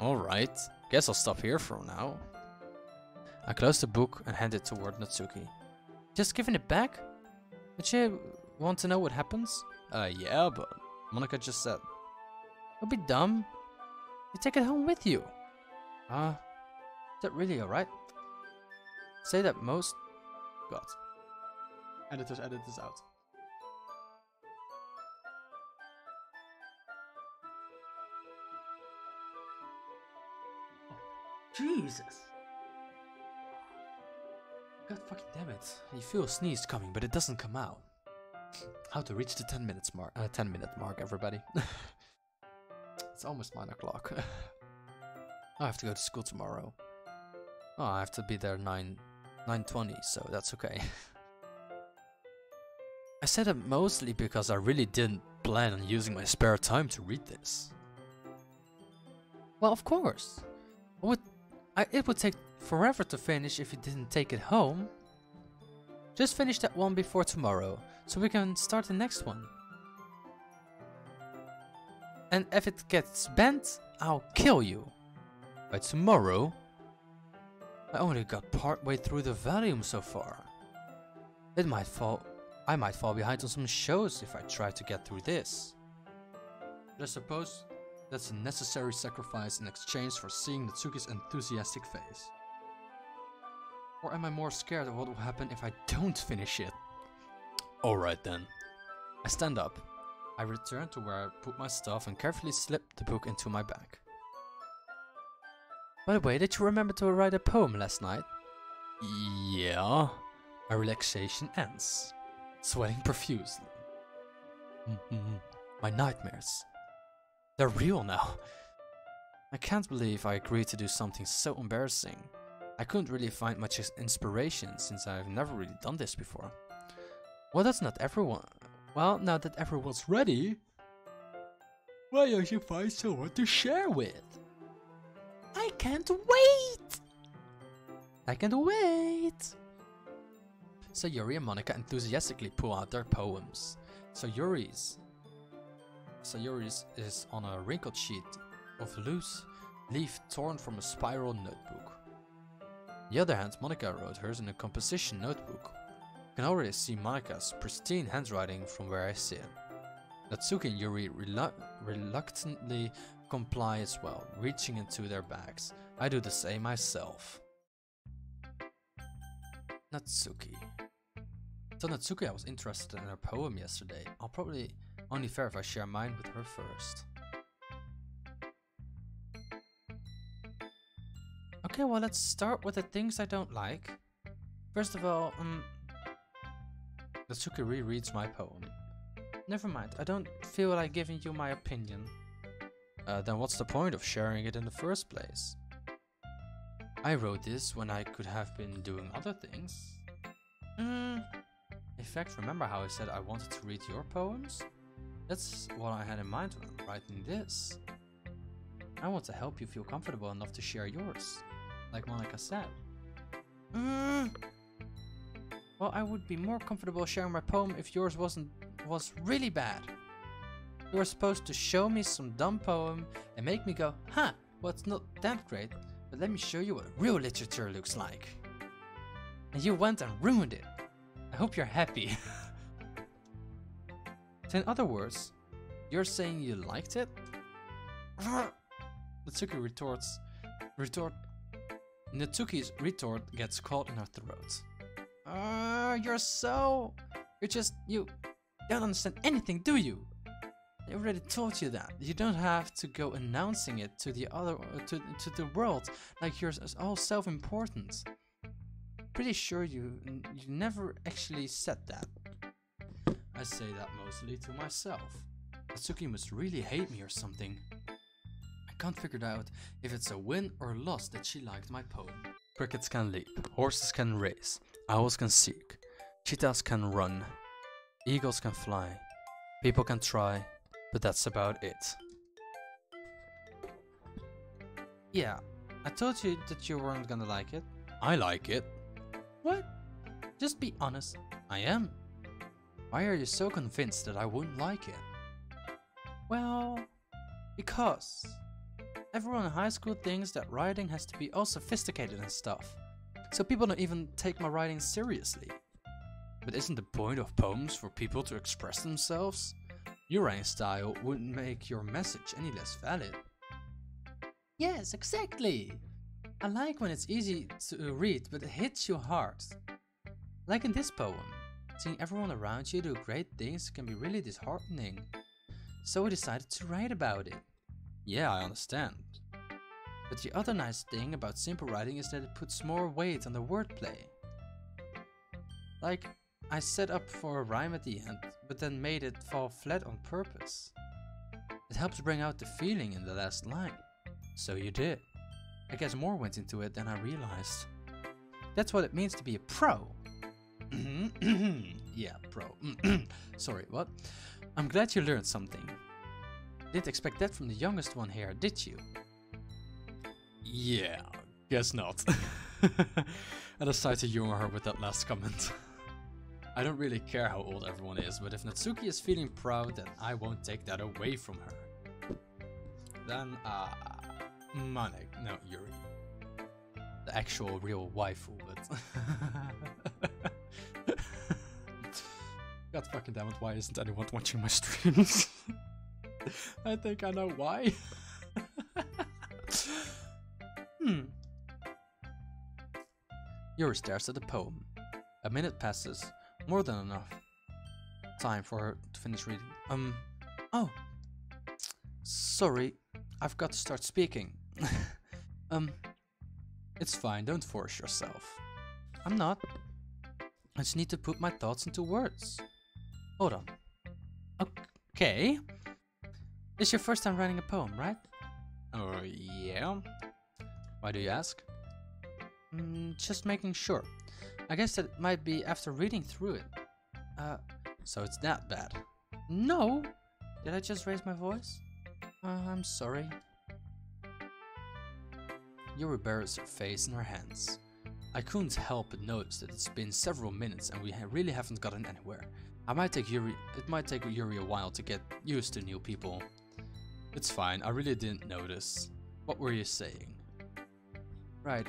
Alright, guess I'll stop here for now. I close the book and hand it toward Natsuki. Just giving it back? Would you want to know what happens? Yeah, but Monika just said. Don't be dumb. You take it home with you. Is that really alright? Say that most... God. Editors, edit this out. Jesus. God fucking damn it. You feel a sneeze coming, but it doesn't come out. How to reach the 10 minute mark, everybody. It's almost 9 o'clock. I have to go to school tomorrow. Oh, I have to be there 9:20, so that's okay. I said that mostly because I really didn't plan on using my spare time to read this. Well, of course. It would take forever to finish if you didn't take it home. Just finish that one before tomorrow, so we can start the next one. And if it gets bent, I'll kill you. By tomorrow? I only got part way through the volume so far. I might fall behind on some shows if I try to get through this. But I suppose that's a necessary sacrifice in exchange for seeing Natsuki's enthusiastic face. Or am I more scared of what will happen if I don't finish it? Alright then. I stand up. I return to where I put my stuff and carefully slip the book into my bag. By the way, did you remember to write a poem last night? Yeah. My relaxation ends, sweating profusely. My nightmares. They're real now. I can't believe I agreed to do something so embarrassing. I couldn't really find much inspiration since I've never really done this before. Well, that's not everyone. Well, now that everyone's ready, why don't you find someone to share with? I can't wait! I can't wait! Sayuri and Monika enthusiastically pull out their poems. Sayuri's is on a wrinkled sheet of loose leaf torn from a spiral notebook. On the other hand, Monika wrote hers in a composition notebook. I can already see Monika's pristine handwriting from where I sit. Natsuki and Yuri reluctantly comply as well, reaching into their bags. I do the same myself. Natsuki. So Natsuki, I was interested in her poem yesterday. I'll probably only fair if I share mine with her first. Okay, well, let's start with the things I don't like. First of all, Natsuki rereads my poem. Never mind, I don't feel like giving you my opinion. Then what's the point of sharing it in the first place? I wrote this when I could have been doing other things. In fact, remember how I said I wanted to read your poems? That's what I had in mind when writing this. I want to help you feel comfortable enough to share yours, like Monika said. Well, I would be more comfortable sharing my poem if yours was really bad. You were supposed to show me some dumb poem and make me go, huh, well, it's not that great, but let me show you what real literature looks like. And you went and ruined it. I hope you're happy. So in other words, you're saying you liked it? Natsuki's retort gets caught in her throat. You don't understand anything, do you? I already told you that. You don't have to go announcing it to the world like you're all self-important. Pretty sure you never actually said that. I say that mostly to myself. Natsuki must really hate me or something. I can't figure out if it's a win or loss that she liked my poem. Crickets can leap, horses can race, owls can seek, cheetahs can run, eagles can fly, people can try, but that's about it. Yeah, I told you that you weren't gonna like it. I like it. What? Just be honest. I am. Why are you so convinced that I wouldn't like it? Well, because everyone in high school thinks that writing has to be all sophisticated and stuff. So people don't even take my writing seriously. But isn't the point of poems for people to express themselves? Your writing style wouldn't make your message any less valid. Yes, exactly. I like when it's easy to read, but it hits you hard. Like in this poem, seeing everyone around you do great things can be really disheartening. So we decided to write about it. Yeah, I understand. But the other nice thing about simple writing is that it puts more weight on the wordplay. Like, I set up for a rhyme at the end, but then made it fall flat on purpose. It helps bring out the feeling in the last line. So you did. I guess more went into it than I realized. That's what it means to be a pro. Yeah, pro. Sorry, what? I'm glad you learned something. Didn't expect that from the youngest one here, did you? Yeah, guess not. I decided to humor her with that last comment. I don't really care how old everyone is, but if Natsuki is feeling proud, then I won't take that away from her. Then, Manek, no, Yuri. The actual real waifu, but... God fucking damn it, why isn't anyone watching my streams? I think I know why. Yuri stares at the poem. A minute passes, more than enough time for her to finish reading. Oh, sorry, I've got to start speaking. It's fine, don't force yourself. I'm not. I just need to put my thoughts into words. Hold on. Okay. It's your first time writing a poem, right? Oh, yeah? Why do you ask? Just making sure. I guess that might be after reading through it. So it's that bad? No! Did I just raise my voice? I'm sorry. Yuri buries her face in her hands. I couldn't help but notice that it's been several minutes and we really haven't gotten anywhere. It might take Yuri a while to get used to new people. It's fine, I really didn't notice. What were you saying? Right,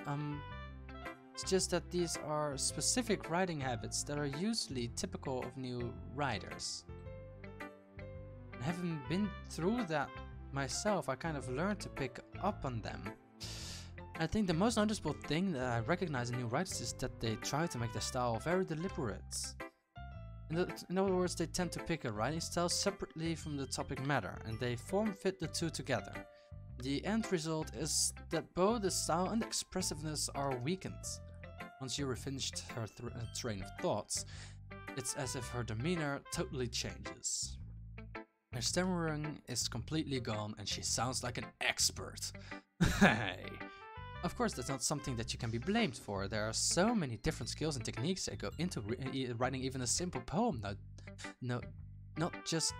it's just that these are specific writing habits that are usually typical of new writers. And having been through that myself, I kind of learned to pick up on them. I think the most noticeable thing that I recognize in new writers is that they try to make their style very deliberate. In other words, they tend to pick a writing style separately from the topic matter, and they form-fit the two together. The end result is that both the style and expressiveness are weakened. Once Yuri finished her train of thoughts, it's as if her demeanor totally changes. Her stammering is completely gone and she sounds like an expert. Hey! Of course, that's not something that you can be blamed for. There are so many different skills and techniques that go into writing even a simple poem. Not just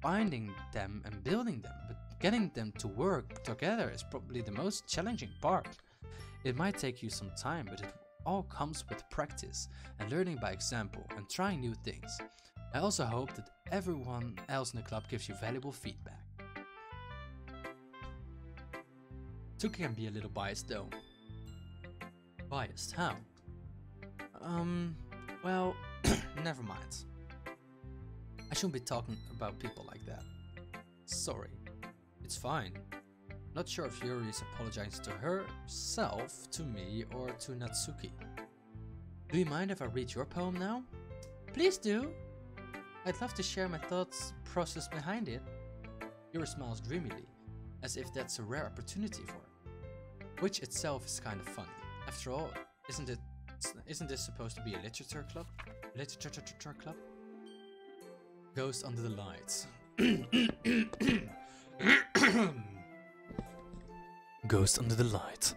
finding them and building them, but getting them to work together is probably the most challenging part. It might take you some time, but it all comes with practice and learning by example and trying new things. I also hope that everyone else in the club gives you valuable feedback. Tuki can be a little biased though. Biased? How? Well, never mind. I shouldn't be talking about people like that. Sorry. It's fine. Not sure if Yuri is apologizing to herself, to me, or to Natsuki. Do you mind if I read your poem now? Please do! I'd love to share my thoughts process behind it. Yuri smiles dreamily, as if that's a rare opportunity for her. Which itself is kind of funny. After all, isn't this supposed to be a literature club? Literature club? Ghost under the lights. Ghost under the light.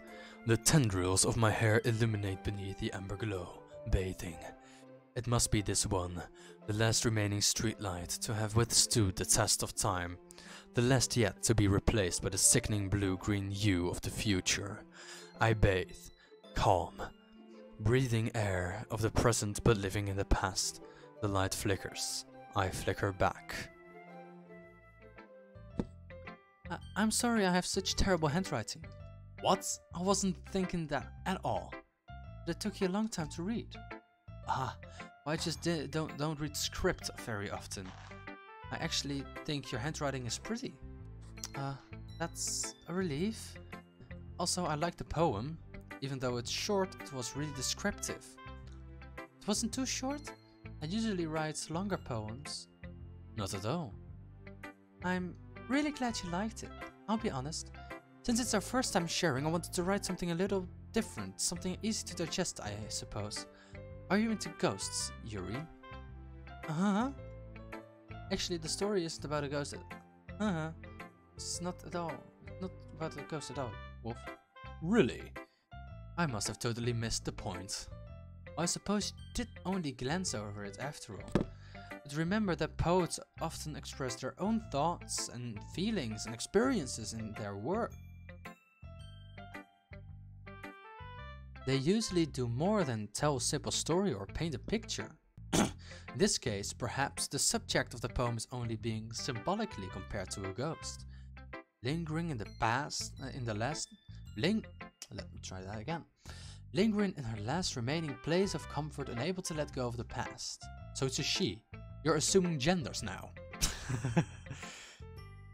The tendrils of my hair illuminate beneath the amber glow, bathing. It must be this one, the last remaining streetlight to have withstood the test of time, the last yet to be replaced by the sickening blue-green hue of the future. I bathe, calm, breathing air of the present but living in the past. The light flickers, I flicker back. I'm sorry I have such terrible handwriting. What? I wasn't thinking that at all. But it took you a long time to read. Well, I just don't read script very often. I actually think your handwriting is pretty. That's a relief. Also, I like the poem. Even though it's short, it was really descriptive. It wasn't too short? I usually write longer poems. Not at all. I'm really glad you liked it. I'll be honest. Since it's our first time sharing, I wanted to write something a little different. Something easy to digest, I suppose. Are you into ghosts, Yuri? Uh-huh. Actually, the story isn't about a ghost. It's not at all. Not about a ghost at all, Wolf. Really? I must have totally missed the point. I suppose you did only glance over it after all. But remember that poets often express their own thoughts and feelings and experiences in their work. They usually do more than tell a simple story or paint a picture. In this case, perhaps the subject of the poem is only being symbolically compared to a ghost. Lingering in the past, Lingering in her last remaining place of comfort, unable to let go of the past. So it's a she. You're assuming genders now.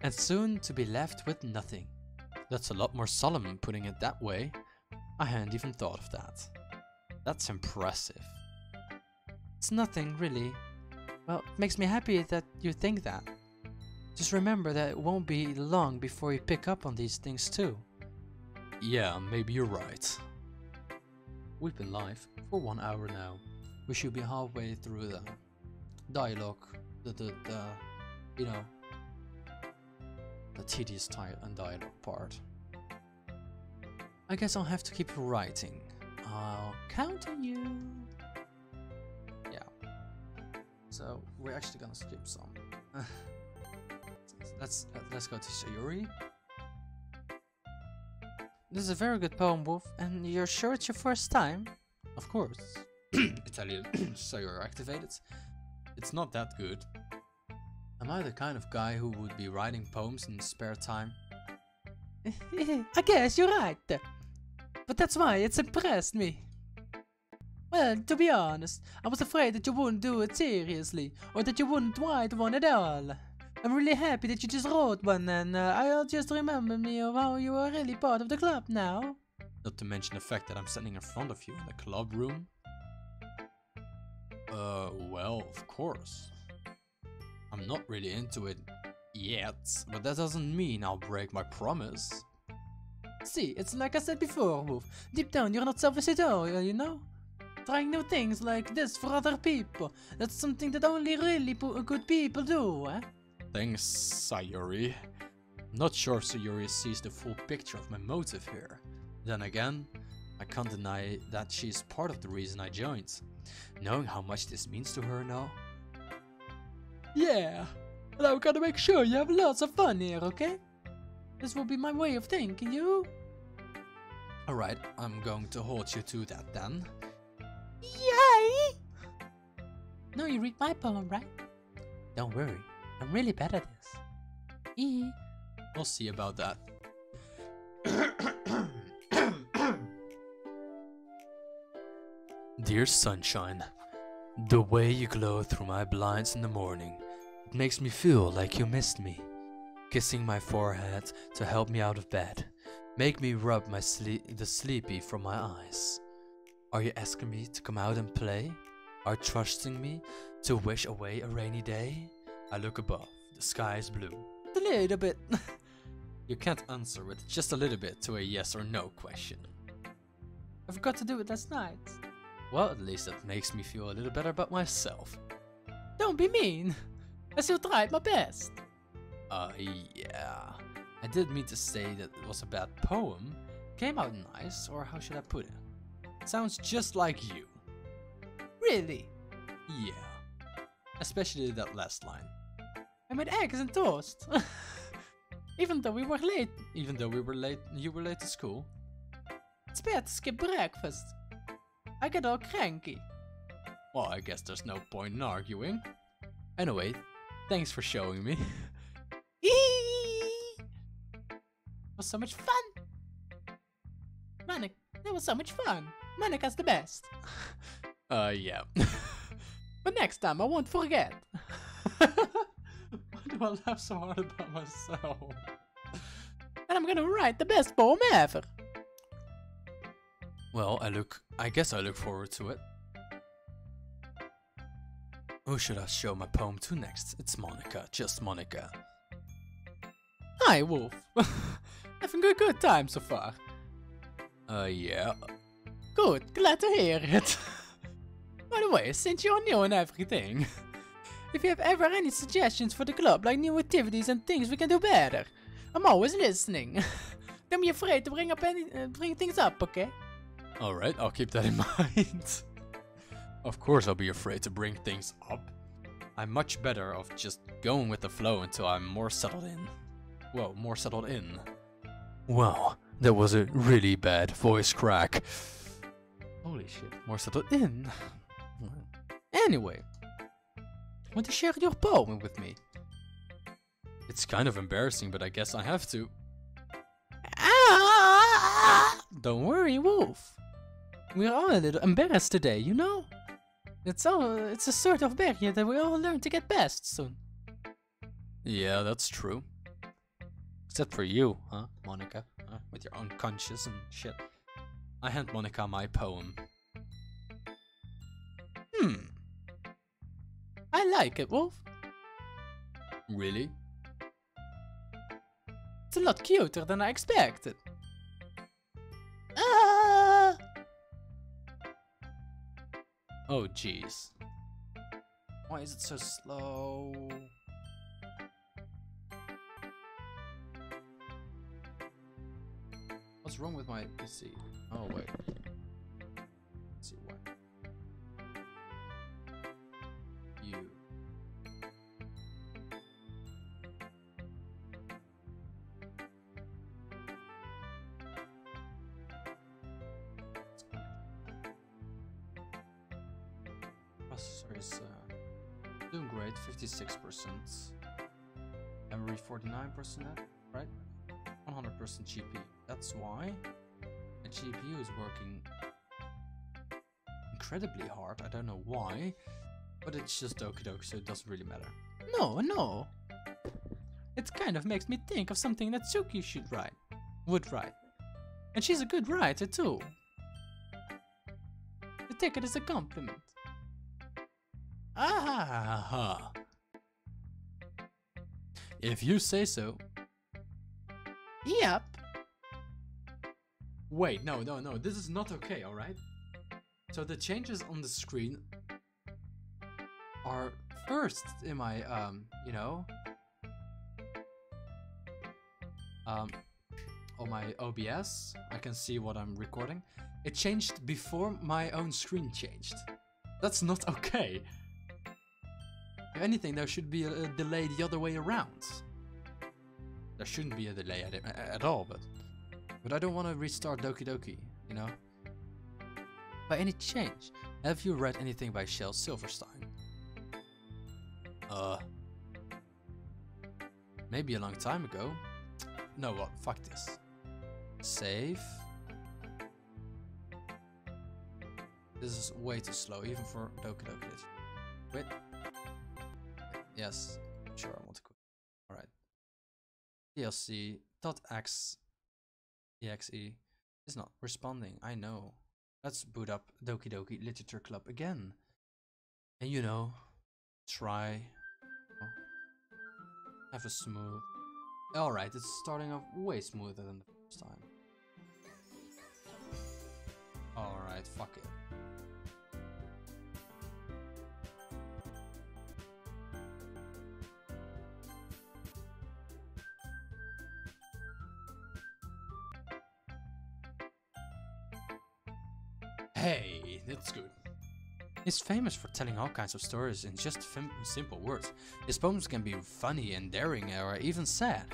And soon to be left with nothing. That's a lot more solemn putting it that way. I hadn't even thought of that. That's impressive. It's nothing, really. Well, it makes me happy that you think that. Just remember that it won't be long before you pick up on these things too. Yeah, maybe you're right. We've been live for 1 hour now. We should be halfway through the dialogue, the tedious dialogue part. I guess I'll have to keep writing. I'll count on you. Yeah. So we're actually gonna skip some. Let's go to Sayuri. This is a very good poem, Wolf, and you're sure it's your first time? Of course. Italian Sayuri activated. It's not that good. Am I the kind of guy who would be writing poems in his spare time? I guess you're right. But that's why it's impressed me. Well, to be honest, I was afraid that you wouldn't do it seriously, or that you wouldn't write one at all. I'm really happy that you just wrote one, and I'll just remember me of how you are really part of the club now. Not to mention the fact that I'm standing in front of you in the club room. Well, of course. I'm not really into it yet, but that doesn't mean I'll break my promise. See, it's like I said before, Wolf. Deep down, you're not selfish at all, you know? Trying new things like this for other people. That's something that only really good people do, eh? Thanks, Sayuri. Not sure Sayuri sees the full picture of my motive here. Then again, I can't deny that she's part of the reason I joined. Knowing how much this means to her now. Yeah, but I've got to make sure you have lots of fun here, okay? This will be my way of thanking you. Alright, I'm going to hold you to that then. Yay! No, you read my poem, right? Don't worry, I'm really bad at this. We'll see about that. Dear sunshine, the way you glow through my blinds in the morning, it makes me feel like you missed me. Kissing my forehead to help me out of bed, make me rub the sleepy from my eyes. Are you asking me to come out and play? Are trusting me to wish away a rainy day? I look above, the sky is blue. A little bit. You can't answer with just a little bit to a yes or no question. I forgot to do it last night. Well, at least that makes me feel a little better about myself. Don't be mean. I still tried my best. Yeah. I didn't mean to say that it was a bad poem. Came out nice, or how should I put it? Sounds just like you. Really? Yeah. Especially that last line. I made eggs and toast. Even though we were late. Even though you were late to school. It's bad to skip breakfast. I get all cranky. Well, I guess there's no point in arguing. Anyway, thanks for showing me. It was so much fun. Monica, that was so much fun. Monica's the best. Yeah. But next time I won't forget. Why do I laugh so hard about myself? And I'm gonna write the best poem ever. Well, I guess I look forward to it. Who should I show my poem to next? It's Monica, just Monica. Hi, Wolf. Having a good time so far. Yeah. Good, glad to hear it. By the way, since you're new and everything, if you have ever any suggestions for the club, like new activities and things we can do better, I'm always listening. Don't be afraid to bring things up, okay? Alright, I'll keep that in mind. Of course I'll be afraid to bring things up. I'm much better off just going with the flow until I'm more settled in. Well, more settled in. Wow, that was a really bad voice crack. Holy shit, more settled in. Anyway, want to share your poem with me? It's kind of embarrassing, but I guess I have to. Don't worry, Wolf. We're all a little embarrassed today, you know? It's a sort of barrier that we all learn to get past soon. Yeah, that's true. Except for you, huh, Monica? With your own conscience and shit. I hand Monica my poem. I like it, Wolf. Really? It's a lot cuter than I expected. Oh, jeez. Why is it so slow? What's wrong with my PC? Oh, wait. Let's see what. You. Processor is doing great, 56%. Memory 49%, right? 100% GPU. That's why the GPU is working incredibly hard. I don't know why, but it's just Doki Doki, so it doesn't really matter. No. It kind of makes me think of something that Suki would write. And she's a good writer too. I take it as a compliment. Ah, if you say so. Yep. Wait, no, this is not okay, alright? So the changes on the screen are first in my, on my OBS, I can see what I'm recording. It changed before my own screen changed. That's not okay. If anything, there should be a delay the other way around. There shouldn't be a delay at all, but I don't want to restart Doki Doki, you know? By any chance, have you read anything by Shel Silverstein? Maybe a long time ago. No, what? Fuck this. Save. This is way too slow, even for Doki Doki. Wait. Yes, sure, I want to quit. Alright. DLC.exe is not responding, I know. Let's boot up Doki Doki Literature Club again. And you know, try. Have a smooth. Alright, it's starting off way smoother than the first time. Alright, fuck it. Hey, that's good. He's famous for telling all kinds of stories in just simple words. His poems can be funny and daring or even sad.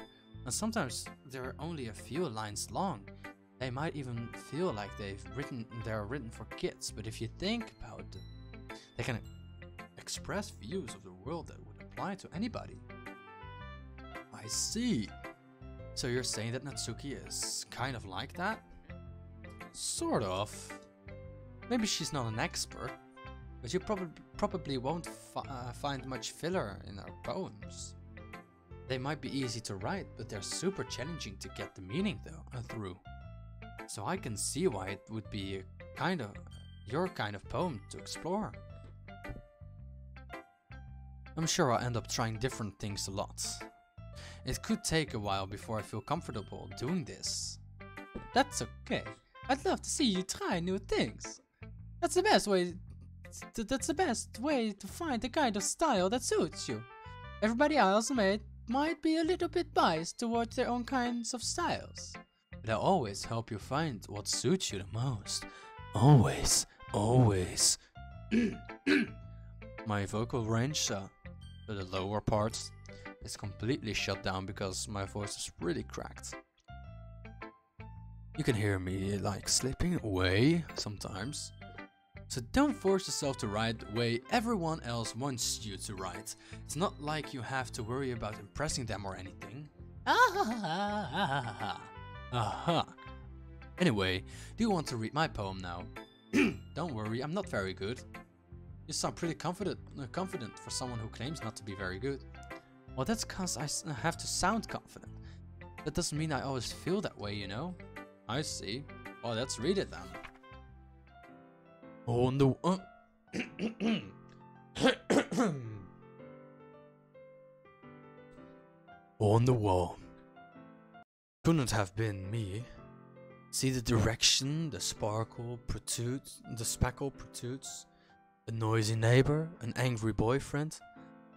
And sometimes they're only a few lines long. They might even feel like they're written for kids, but if you think about them, they can express views of the world that would apply to anybody. I see. So you're saying that Natsuki is kind of like that? Sort of. Maybe she's not an expert, but you probably won't find much filler in her poems. They might be easy to write, but they're super challenging to get the meaning through. So I can see why it would be your kind of poem to explore. I'm sure I'll end up trying different things a lot. It could take a while before I feel comfortable doing this. That's okay. I'd love to see you try new things. That's the best way. That's the best way to find the kind of style that suits you. Everybody else might be a little bit biased towards their own kinds of styles. But I'll always help you find what suits you the most. Always, always. My vocal range, the lower parts, is completely shut down because my voice is really cracked. You can hear me like slipping away sometimes. So don't force yourself to write the way everyone else wants you to write. It's not like you have to worry about impressing them or anything. Aha. Anyway, do you want to read my poem now? Don't worry, I'm not very good. You sound pretty confident for someone who claims not to be very good. Well, that's cause I have to sound confident. That doesn't mean I always feel that way, you know? I see. Well, let's read it then. On the on the wall. Couldn't have been me. See the direction, the speckle protrudes, a noisy neighbor, an angry boyfriend.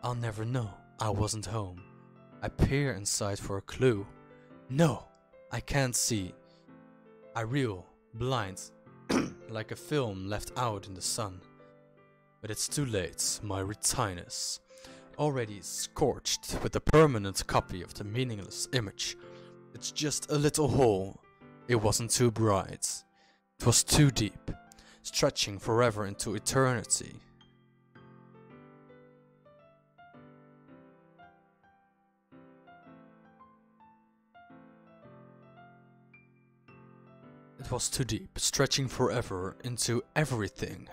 I'll never know. I wasn't home. I peer inside for a clue. No, I can't see. I reel, blind, like a film left out in the sun. But it's too late, my retinas, already scorched with a permanent copy of the meaningless image. It's just a little hole. It wasn't too bright. It was too deep, stretching forever into eternity. It was too deep, stretching forever into everything.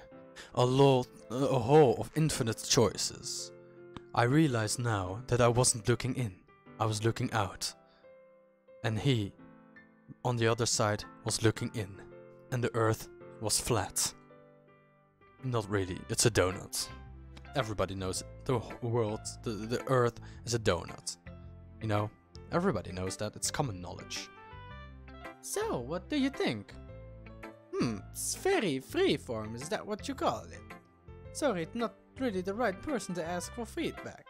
A hole of infinite choices. I realize now that I wasn't looking in, I was looking out. And he, on the other side, was looking in. And the earth was flat. Not really, it's a donut. Everybody knows it. The world, the earth is a donut. You know, everybody knows that, it's common knowledge. So, what do you think? It's very freeform, is that what you call it? Sorry, not really the right person to ask for feedback.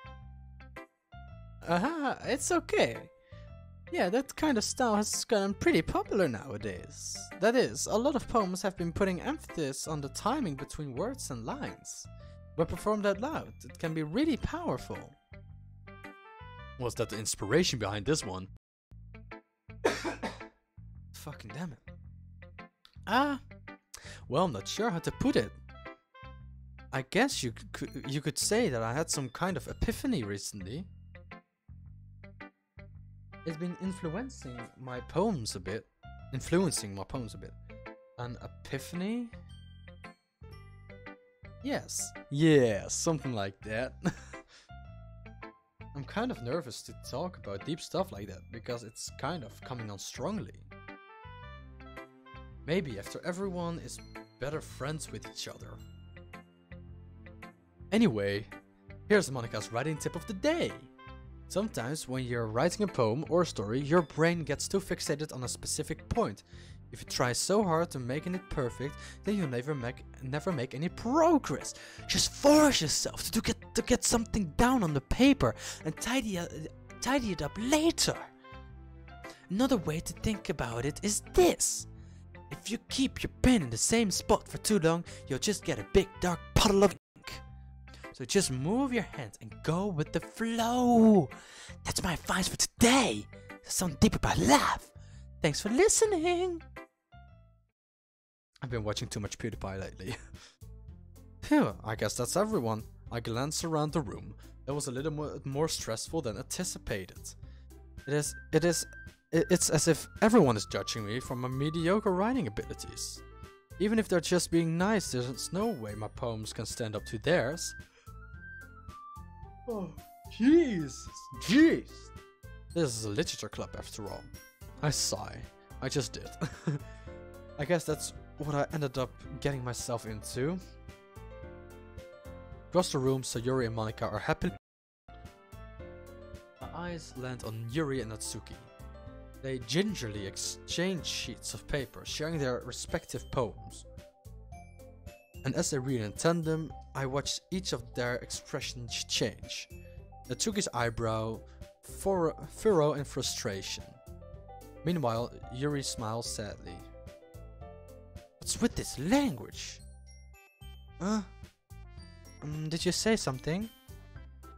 It's okay. Yeah, that kind of style has gotten pretty popular nowadays. That is, a lot of poems have been putting emphasis on the timing between words and lines. When performed out loud, it can be really powerful. Was that the inspiration behind this one? Fucking damn it. Well, I'm not sure how to put it. I guess you could say that I had some kind of epiphany recently. It's been influencing my poems a bit. An epiphany? Yes. Yeah, something like that. I'm kind of nervous to talk about deep stuff like that, because it's kind of coming on strongly. Maybe after everyone is better friends with each other. Anyway, here's Monica's writing tip of the day. Sometimes when you're writing a poem or a story, your brain gets too fixated on a specific point. If you try so hard to making it perfect, then you'll never make any progress. Just force yourself to get something down on the paper and tidy it up later. Another way to think about it is this. If you keep your pen in the same spot for too long, you'll just get a big dark puddle of ink. So just move your hands and go with the flow. That's my advice for today. Something deep about life. Thanks for listening. I've been watching too much PewDiePie lately. Phew, I guess that's everyone. I glance around the room. That was a little more stressful than anticipated. It's as if everyone is judging me for my mediocre writing abilities. Even if they're just being nice, there's no way my poems can stand up to theirs. Oh, jeez. This is a literature club after all. I sigh. I just did. I guess that's what I ended up getting myself into. Across the room, Sayuri and Monika are happily. My eyes land on Yuri and Natsuki. They gingerly exchange sheets of paper, sharing their respective poems. And as they read in tandem, I watch each of their expressions change. Natsuki's eyebrow furrow in frustration. Meanwhile, Yuri smiles sadly. What's with this language? Did you say something?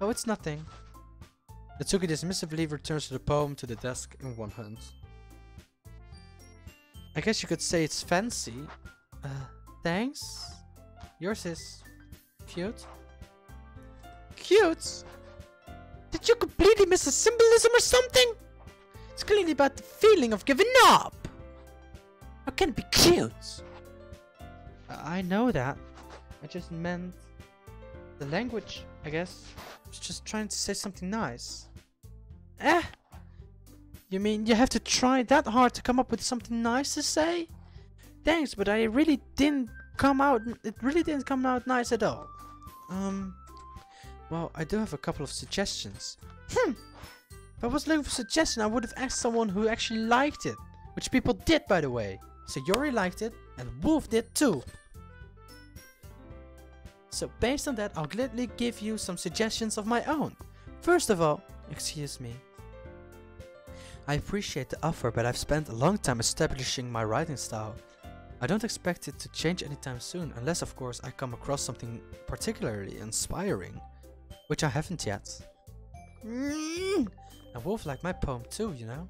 Oh, it's nothing. Natsuki dismissively returns to the poem to the desk in one hand. I guess you could say it's fancy. Thanks. Yours is cute. Cute? Did you completely miss the symbolism or something? It's clearly about the feeling of giving up. How can it be cute? I know that. I just meant the language, I guess. I was just trying to say something nice. You mean you have to try that hard to come up with something nice to say? Thanks, but it really didn't come out nice at all. Well, I do have a couple of suggestions. If I was looking for a suggestion, I would have asked someone who actually liked it. Which people did, by the way. So Yuri liked it, and Wolf did too. So based on that, I'll gladly give you some suggestions of my own. First of all, excuse me. I appreciate the offer, but I've spent a long time establishing my writing style. I don't expect it to change anytime soon, unless of course I come across something particularly inspiring. Which I haven't yet. And Wolf liked my poem too, you know.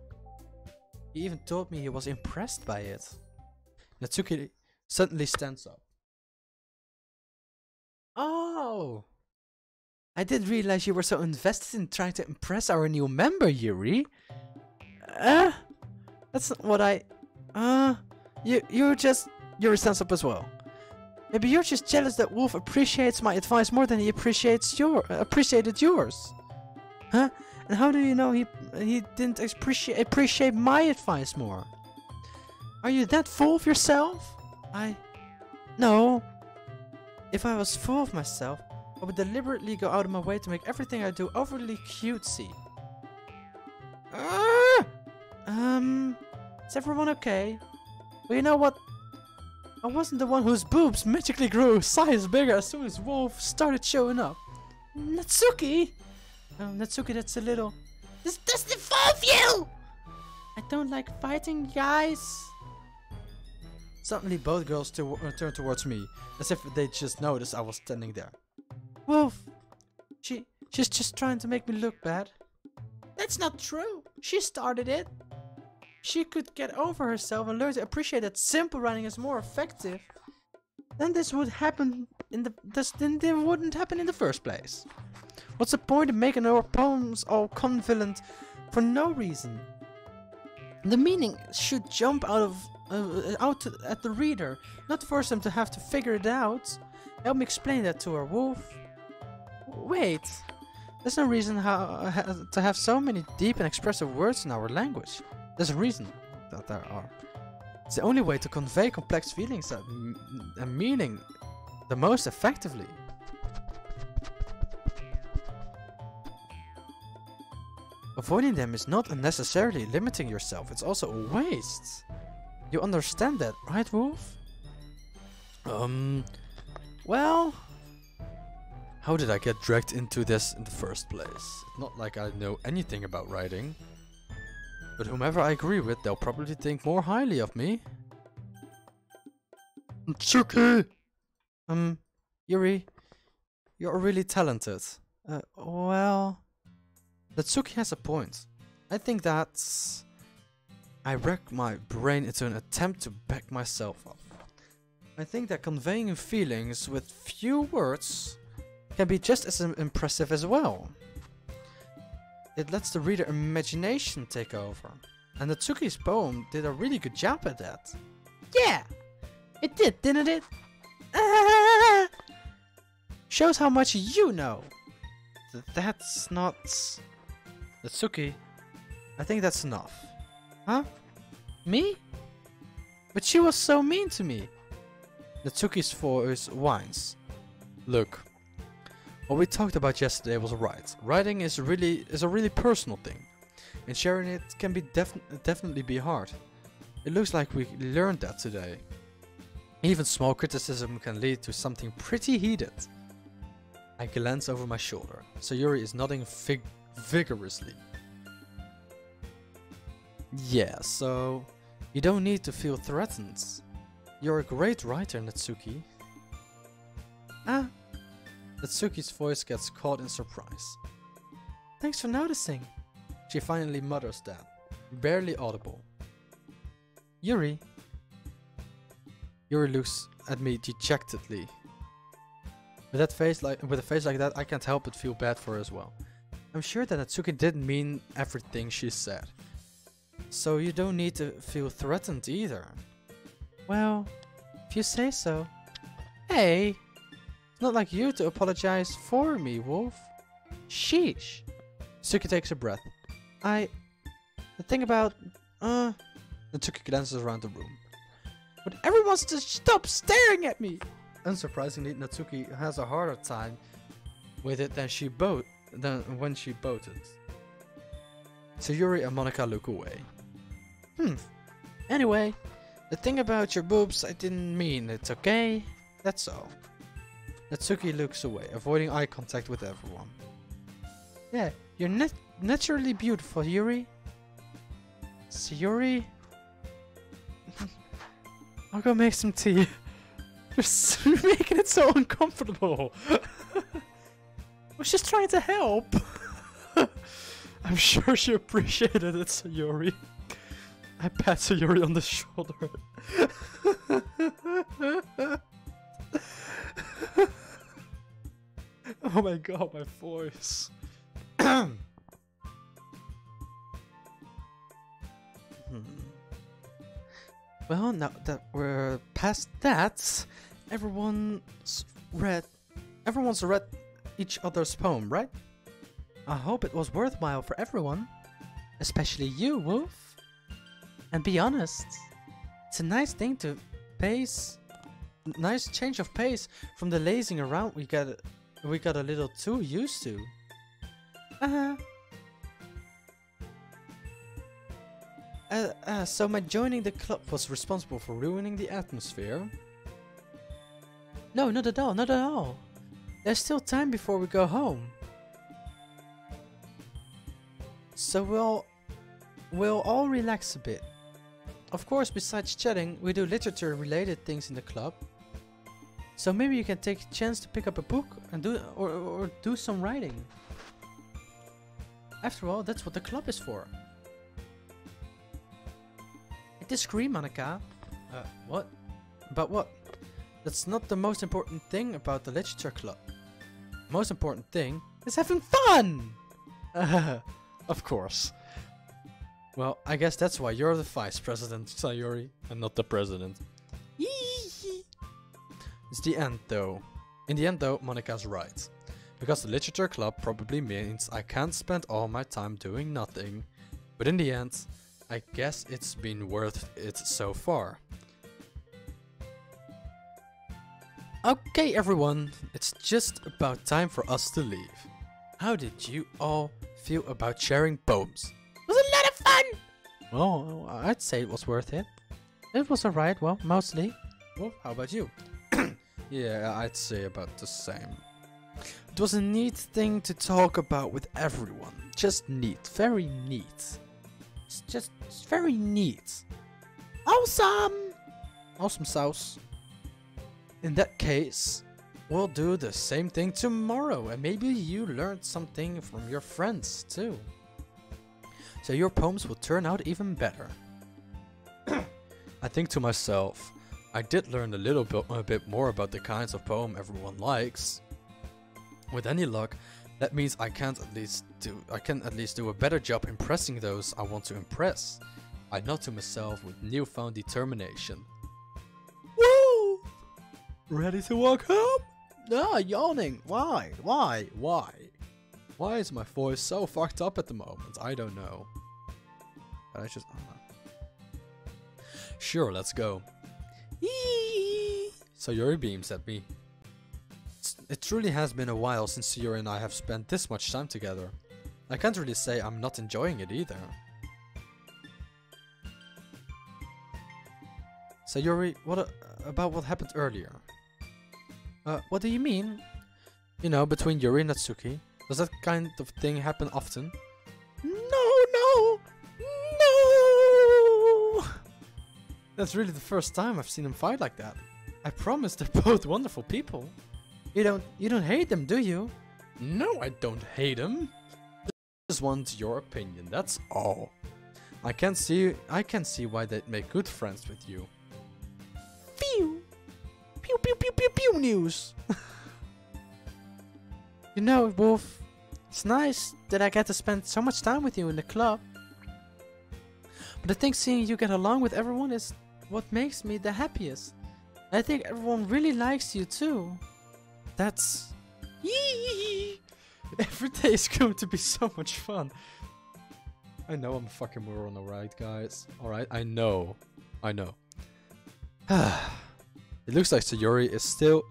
He even told me he was impressed by it. Natsuki suddenly stands up. Oh! I didn't realize you were so invested in trying to impress our new member, Yuri. That's not what I... Yuri stands up as well. Maybe you're just jealous that Wolf appreciates my advice more than he appreciated yours. Huh? And how do you know he didn't appreciate my advice more? Are you that full of yourself? No. If I was full of myself, I would deliberately go out of my way to make everything I do overly cutesy. Is everyone okay? Well, you know what? I wasn't the one whose boobs magically grew size bigger as soon as Wolf started showing up. Natsuki! Natsuki, that's a little... This doesn't involve you! I don't like fighting, guys. Suddenly both girls turned towards me, as if they just noticed I was standing there. Wolf! She's just trying to make me look bad. That's not true. She started it. She could get over herself and learn to appreciate that simple writing is more effective. Then this would happen then it wouldn't happen in the first place. What's the point of making our poems all convoluted for no reason? The meaning should jump out at the reader, not force them to have to figure it out. Help me explain that to her, Wolf. Wait, there's no reason to have so many deep and expressive words in our language. There's a reason that there are. It's the only way to convey complex feelings and meaning the most effectively. Avoiding them is not unnecessarily limiting yourself, it's also a waste. You understand that, right, Wolf? Well... How did I get dragged into this in the first place? Not like I know anything about writing. But whomever I agree with, they'll probably think more highly of me. Natsuki! Yuri, you're really talented. Well... Natsuki has a point. I think that's... I rack my brain into an attempt to back myself up. I think that conveying feelings with few words can be just as impressive as well. It lets the reader imagination take over. And Natsuki's poem did a really good job at that. Yeah! It did, didn't it? Ah! Shows how much you know. That's not... Natsuki, I think that's enough. Huh? Me? But she was so mean to me. Natsuki's voice whines. Look, what we talked about yesterday was right. Writing is a really personal thing. And sharing it can be definitely be hard. It looks like we learned that today. Even small criticism can lead to something pretty heated. I glance over my shoulder. Sayuri is nodding vigorously. Yeah, so you don't need to feel threatened. You're a great writer, Natsuki. Ah. Natsuki's voice gets caught in surprise. Thanks for noticing. She finally mutters that, barely audible. Yuri. Yuri looks at me dejectedly. With a face like that, I can't help but feel bad for her as well. I'm sure that Natsuki didn't mean everything she said. So you don't need to feel threatened either. Well, if you say so. Hey, it's not like you to apologize for me, Wolf. Sheesh. Natsuki takes a breath. The thing about, Natsuki glances around the room. But everyone wants to stop staring at me. Unsurprisingly, Natsuki has a harder time with it than when she boated. Sayuri and Monika look away. Anyway, the thing about your boobs, I didn't mean it, okay? That's all. Natsuki looks away, avoiding eye contact with everyone. Yeah, you're naturally beautiful, Yuri. Sayuri? I'll go make some tea. You're making it so uncomfortable. I was just trying to help. I'm sure she appreciated it, Sayuri. I pat Sayuri on the shoulder. Oh my god, my voice. Well, now that we're past that, everyone's read each other's poem, right? I hope it was worthwhile for everyone, especially you, Wolf. And be honest, it's a nice thing to nice change of pace from the lazing around we got a little too used to. So my joining the club was responsible for ruining the atmosphere? No, not at all, not at all. There's still time before we go home. So we'll all relax a bit. Of course, besides chatting, we do literature-related things in the club. So maybe you can take a chance to pick up a book and do some writing. After all, that's what the club is for. I disagree, Monika. What? About what? That's not the most important thing about the literature club. The most important thing is having fun! Of course. Well, I guess that's why you're the vice president, Sayuri, and not the president. It's the end, though. In the end, though, Monika's right. Because the literature club probably means I can't spend all my time doing nothing. But in the end, I guess it's been worth it so far. Okay, everyone, it's just about time for us to leave. How did you all feel about sharing poems? It was a lot of fun! Well, I'd say it was worth it. It was alright, well, mostly. Well, how about you? Yeah, I'd say about the same. It was a neat thing to talk about with everyone. Just neat, very neat. It's just very neat. Awesome! Awesome sauce. In that case, we'll do the same thing tomorrow, and maybe you learned something from your friends too. So your poems will turn out even better. I think to myself, I did learn a bit more about the kinds of poem everyone likes. With any luck, that means I can at least do a better job impressing those I want to impress. I nod to myself with newfound determination. Woo! Ready to walk home? Ah, yawning. Why? Why is my voice so fucked up at the moment? I don't know. But I just... Sure, let's go. Eee! Sayuri beams at me. It truly has been a while since Sayuri and I have spent this much time together. I can't really say I'm not enjoying it either. Sayuri, about what happened earlier? What do you mean? You know, between Yuri and Natsuki. Does that kind of thing happen often? No! That's really the first time I've seen them fight like that. I promise they're both wonderful people. You don't hate them, do you? No, I don't hate them. I just want your opinion, that's all. I can see why they'd make good friends with you. Pew! Pew pew pew pew pew news! You know, Wolf, it's nice that I get to spend so much time with you in the club. But I think seeing you get along with everyone is what makes me the happiest. I think everyone really likes you too. That's... Yee! Every day is going to be so much fun. I know I'm a fucking moron, alright guys. Alright, I know. It looks like Sayuri is still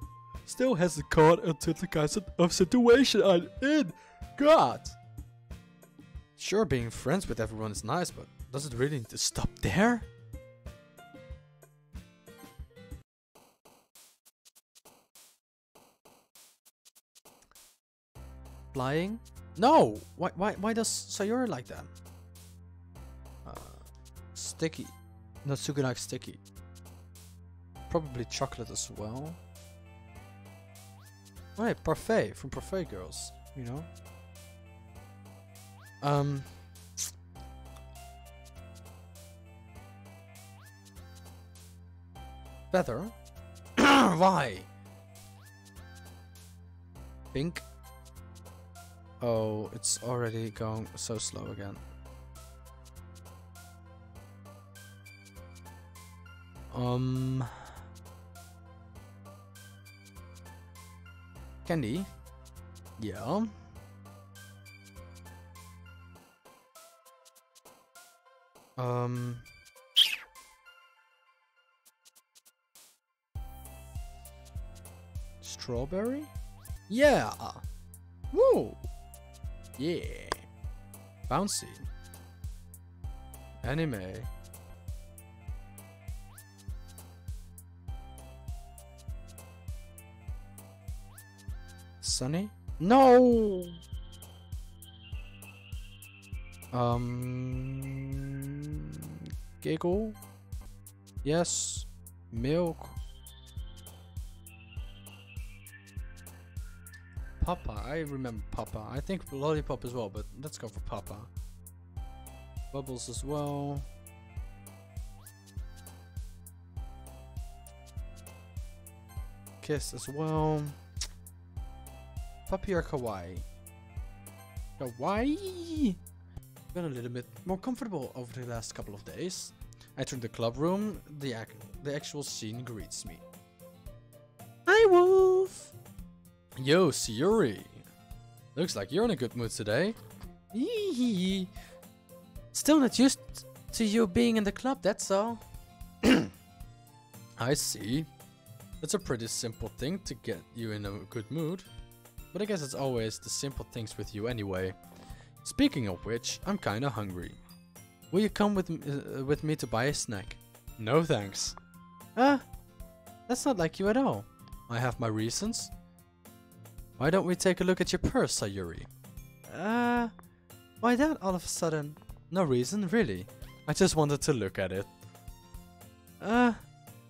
has the card until the kind of situation I'm in. God! Sure, being friends with everyone is nice, but does it really need to stop there? Flying? No! Why does Sayuri like that? Sticky. Natsuki likes sticky. Probably chocolate as well. Right, parfait from Parfait Girls, you know. Feather? Why? Pink? Oh, it's already going so slow again. Candy? Yeah. Strawberry? Yeah. Woo. Yeah. Bouncy. Anime. Sunny? No. Giggle? Yes. Milk? Papa, I remember Papa. I think Lollipop as well, but let's go for Papa. Bubbles as well. Kiss as well. Puppy or Kawaii? Kawaii! Been a little bit more comfortable over the last couple of days. Entering the club room, the actual scene greets me. Hi, Wolf! Yo, Sayuri! Looks like you're in a good mood today. Eee. Still not used to you being in the club, that's all. I see. It's a pretty simple thing to get you in a good mood. But I guess it's always the simple things with you anyway. Speaking of which, I'm kinda hungry. Will you come with me to buy a snack? No thanks. That's not like you at all. I have my reasons. Why don't we take a look at your purse, Sayuri? Why that all of a sudden? No reason, really. I just wanted to look at it.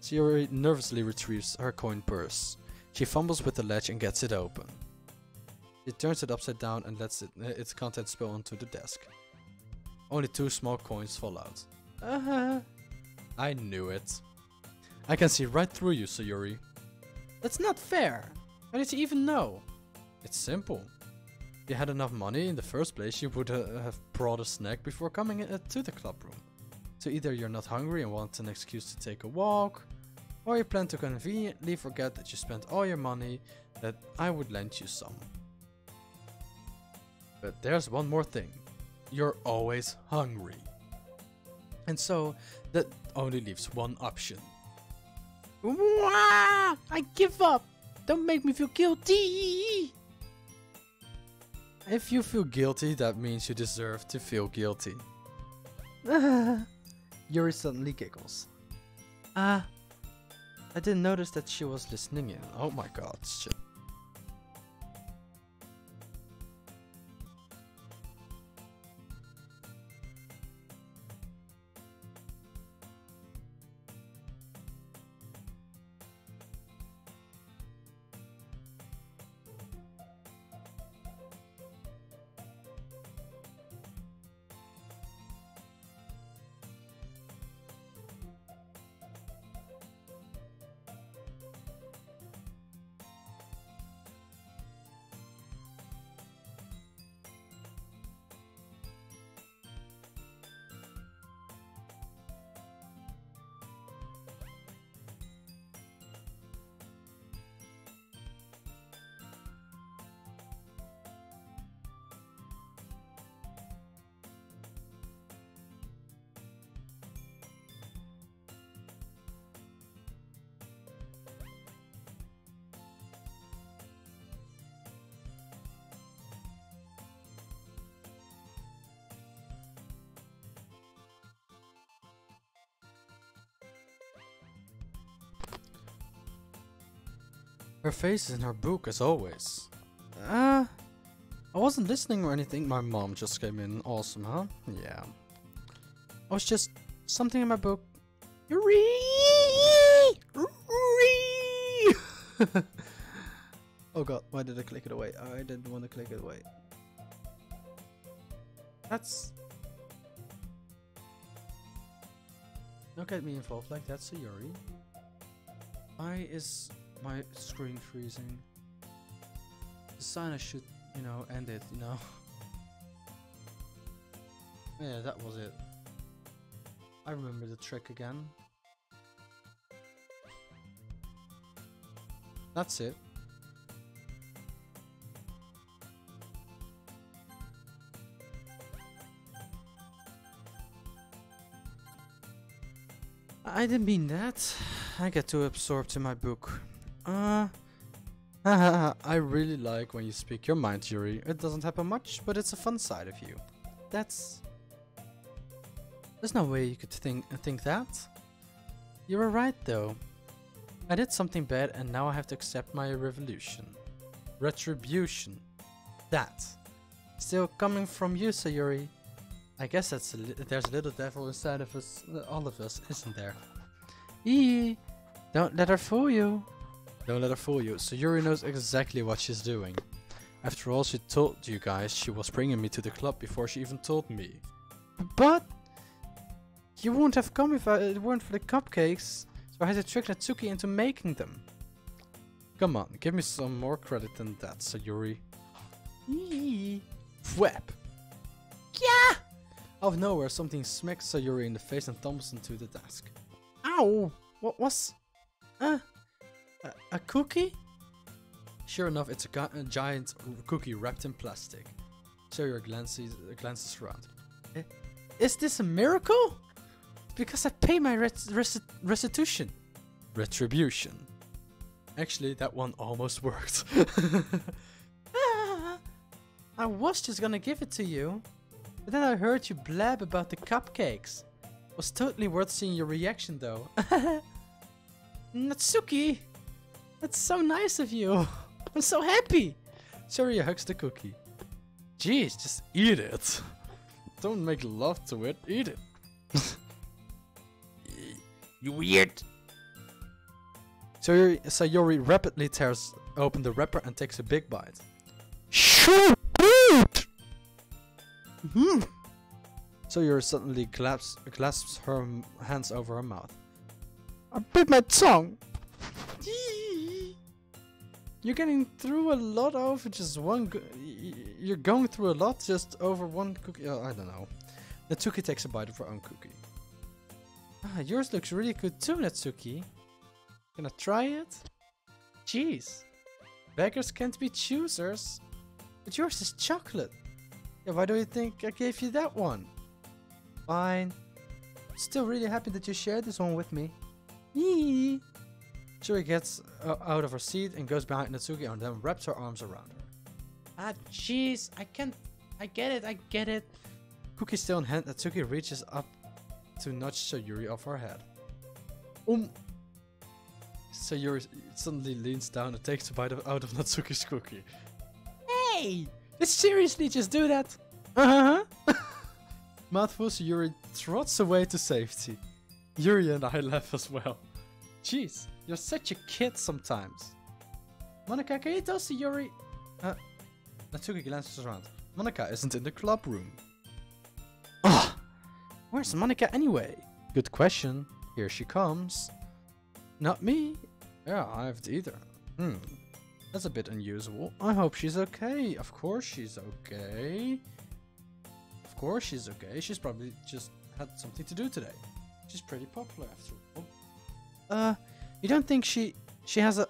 Sayuri nervously retrieves her coin purse. She fumbles with the latch and gets it open. She turns it upside down and lets its contents spill onto the desk. Only 2 small coins fall out. I knew it. I can see right through you, Sayuri. That's not fair. How did you even know? It's simple. If you had enough money in the first place, you would have brought a snack before coming to the club room. So either you're not hungry and want an excuse to take a walk, or you plan to conveniently forget that you spent all your money, that I would lend you some. But there's one more thing. You're always hungry. And so, that only leaves one option. Wah! I give up! Don't make me feel guilty! If you feel guilty, that means you deserve to feel guilty. Yuri suddenly giggles. I didn't notice that she was listening in. Oh my god, shit. Her face is in her book as always. I wasn't listening or anything. My mom just came in. Awesome, huh? Yeah. I was just something in my book. Yuri! Oh god, why did I click it away? I didn't want to click it away. That's... Don't get me involved like that, Sayuri. Why is my screen freezing? The sign I should, you know, end it, you know. Yeah, that was it. I remember the trick again. That's it. I didn't mean that. I get too absorbed in my book. I really like when you speak your mind, Yuri. It doesn't happen much, but it's a fun side of you. That's... There's no way you could think that. You were right, though. I did something bad, and now I have to accept my revolution. Retribution. That. Still coming from you, Sayuri. I guess that's there's a little devil inside of us, all of us, isn't there? Eee! Don't let her fool you. Don't let her fool you. Sayuri knows exactly what she's doing. After all, she told you guys she was bringing me to the club before she even told me. But you wouldn't have come if it weren't for the cupcakes, so I had to trick Natsuki into making them. Come on, give me some more credit than that, Sayuri. Eee! Whap! Yeah! Out of nowhere, something smacks Sayuri in the face and tumbles into the desk. Ow! What was... a cookie? Sure enough, it's a giant cookie wrapped in plastic. Sayuri glances around. Is this a miracle? Because I pay my restitution. Retribution. Actually, that one almost worked. I was just gonna give it to you. But then I heard you blab about the cupcakes. It was totally worth seeing your reaction though. Natsuki! That's so nice of you. I'm so happy. Sayuri hugs the cookie. Jeez, just eat it. Don't make love to it, eat it. You weird. Sayuri rapidly tears open the wrapper and takes a big bite. Shoot! Sayuri suddenly clasps her hands over her mouth. I bit my tongue. You're getting through a lot over just one. You're going through a lot just over one cookie. Oh, I don't know. Natsuki takes a bite of her own cookie. Ah, yours looks really good too, Natsuki. Gonna try it? Jeez. Beggars can't be choosers. But yours is chocolate. Yeah, why do you think I gave you that one? Fine. Still really happy that you shared this one with me. Yee. Shuri gets out of her seat and goes behind Natsuki and then wraps her arms around her. Ah, jeez, I can't. I get it. Cookie still in hand, Natsuki reaches up to nudge Sayuri off her head. Sayuri suddenly leans down and takes a bite out of Natsuki's cookie. Hey! Did seriously just do that? Uh-huh. Mouthful, Sayuri trots away to safety. Yuri and I laugh as well. Jeez, you're such a kid sometimes. Monika, can you tell Sayuri? Natsuki glances around. Monika isn't in the club room. Ah, where's Monika anyway? Good question. Here she comes. Not me. Yeah, I haven't either. That's a bit unusual. I hope she's okay. Of course she's okay. Of course she's okay. She's probably just had something to do today. She's pretty popular after all. You don't think she has a...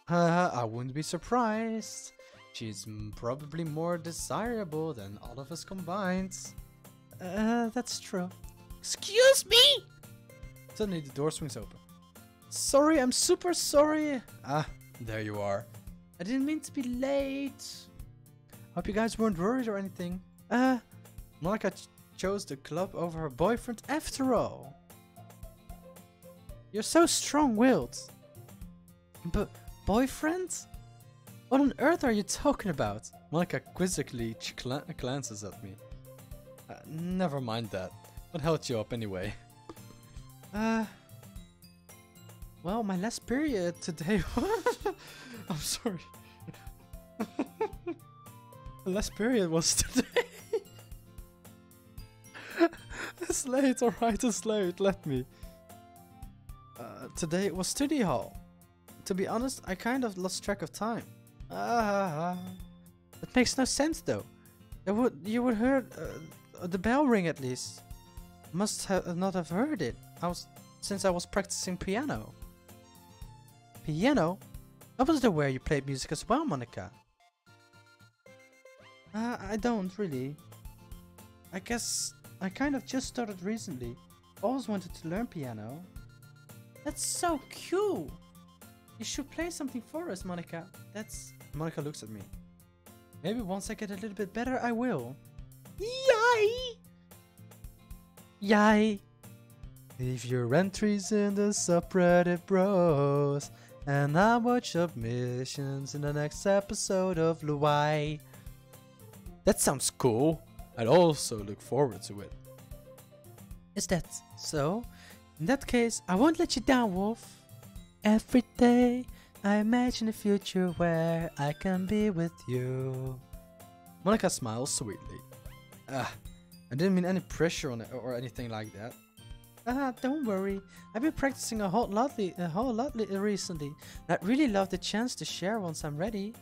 I wouldn't be surprised. She's probably more desirable than all of us combined. That's true. Excuse me! Suddenly the door swings open. Sorry, I'm super sorry. Ah, there you are. I didn't mean to be late. Hope you guys weren't worried or anything. Monika chose the club over her boyfriend after all. You're so strong-willed. But boyfriend? What on earth are you talking about? Monika quizzically glances at me. Never mind that. What held you up anyway? Well, my last period today. I'm sorry. The last period was today. It's late, alright, it's late, let me. Today it was study hall. To be honest, I kind of lost track of time. It makes no sense though. You would heard the bell ring at least. Must have not have heard it. Since I was practicing piano. Piano? I wasn't aware you played music as well, Monika. I don't really. I guess I kind of just started recently. Always wanted to learn piano. That's so cool. You should play something for us, Monika. Monika looks at me. Maybe once I get a little bit better, I will. Yay! Yay! Leave your entries in the subreddit, bros. And I'll watch submissions in the next episode of Luai. That sounds cool. I'd also look forward to it. Is that so? In that case, I won't let you down, Wolf. Every day, I imagine a future where I can be with you. Monika smiles sweetly. I didn't mean any pressure on it or anything like that. Don't worry. I've been practicing a whole lot recently. I'd really love the chance to share once I'm ready.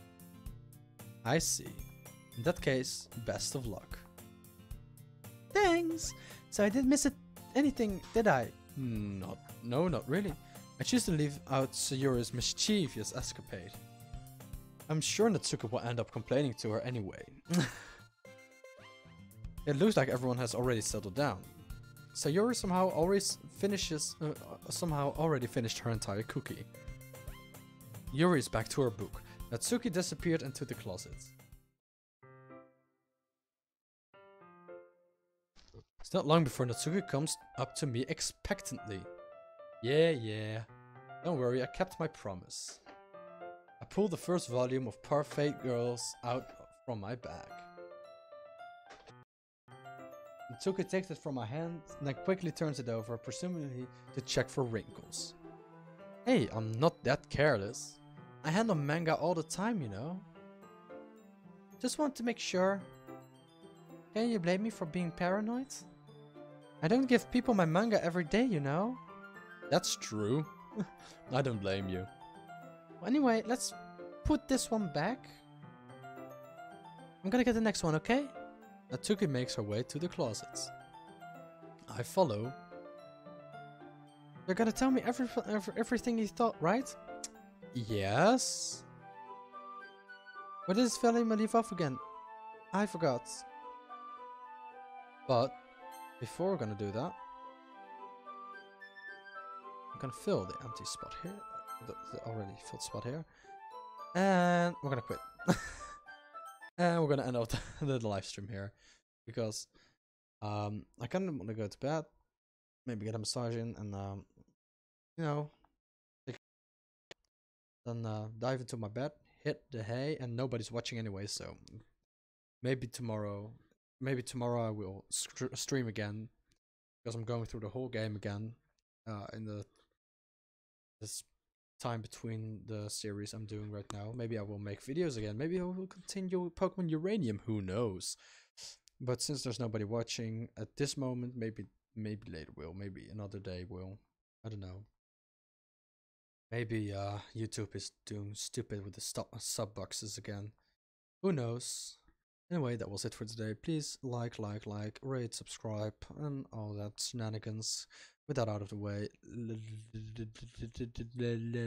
I see. In that case, best of luck. Thanks! So I didn't miss anything, did I? No, not really. I choose to leave out Sayuri's mischievous escapade. I'm sure Natsuki will end up complaining to her anyway. It looks like everyone has already settled down. Sayuri somehow already finished her entire cookie. Yuri is back to her book. Natsuki disappeared into the closet. It's not long before Natsuki comes up to me expectantly. Yeah. Don't worry, I kept my promise. I pulled the first volume of Parfait Girls out from my bag. Natsuki takes it from my hand and then quickly turns it over, presumably to check for wrinkles. Hey, I'm not that careless. I handle manga all the time, you know. Just want to make sure. Can you blame me for being paranoid? I don't give people my manga every day, you know. That's true. I don't blame you. Well, anyway, let's put this one back. I'm gonna get the next one, okay? Natsuki makes her way to the closets. I follow. You're gonna tell me everything you thought, right? Yes? Where does Velima leave off again? I forgot. But before we're gonna do that, I'm gonna fill the empty spot here, the already filled spot here, and we're gonna quit. And we're gonna end off the live stream here because I kind of want to go to bed, maybe get a massage in, and you know, then dive into my bed, hit the hay, and nobody's watching anyway. So maybe tomorrow I will stream again because I'm going through the whole game again in this time between the series I'm doing right now. Maybe I will make videos again. Maybe I will continue Pokemon Uranium. Who knows? But since there's nobody watching at this moment, maybe later will. Maybe another day will. I don't know. Maybe YouTube is doing stupid with the sub boxes again. Who knows? Anyway, that was it for today. Please like, rate, subscribe, and all that shenanigans. With that out of the way,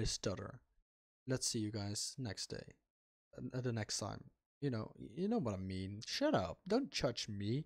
stutter. Let's see you guys next day. At the next time. You know what I mean. Shut up. Don't judge me.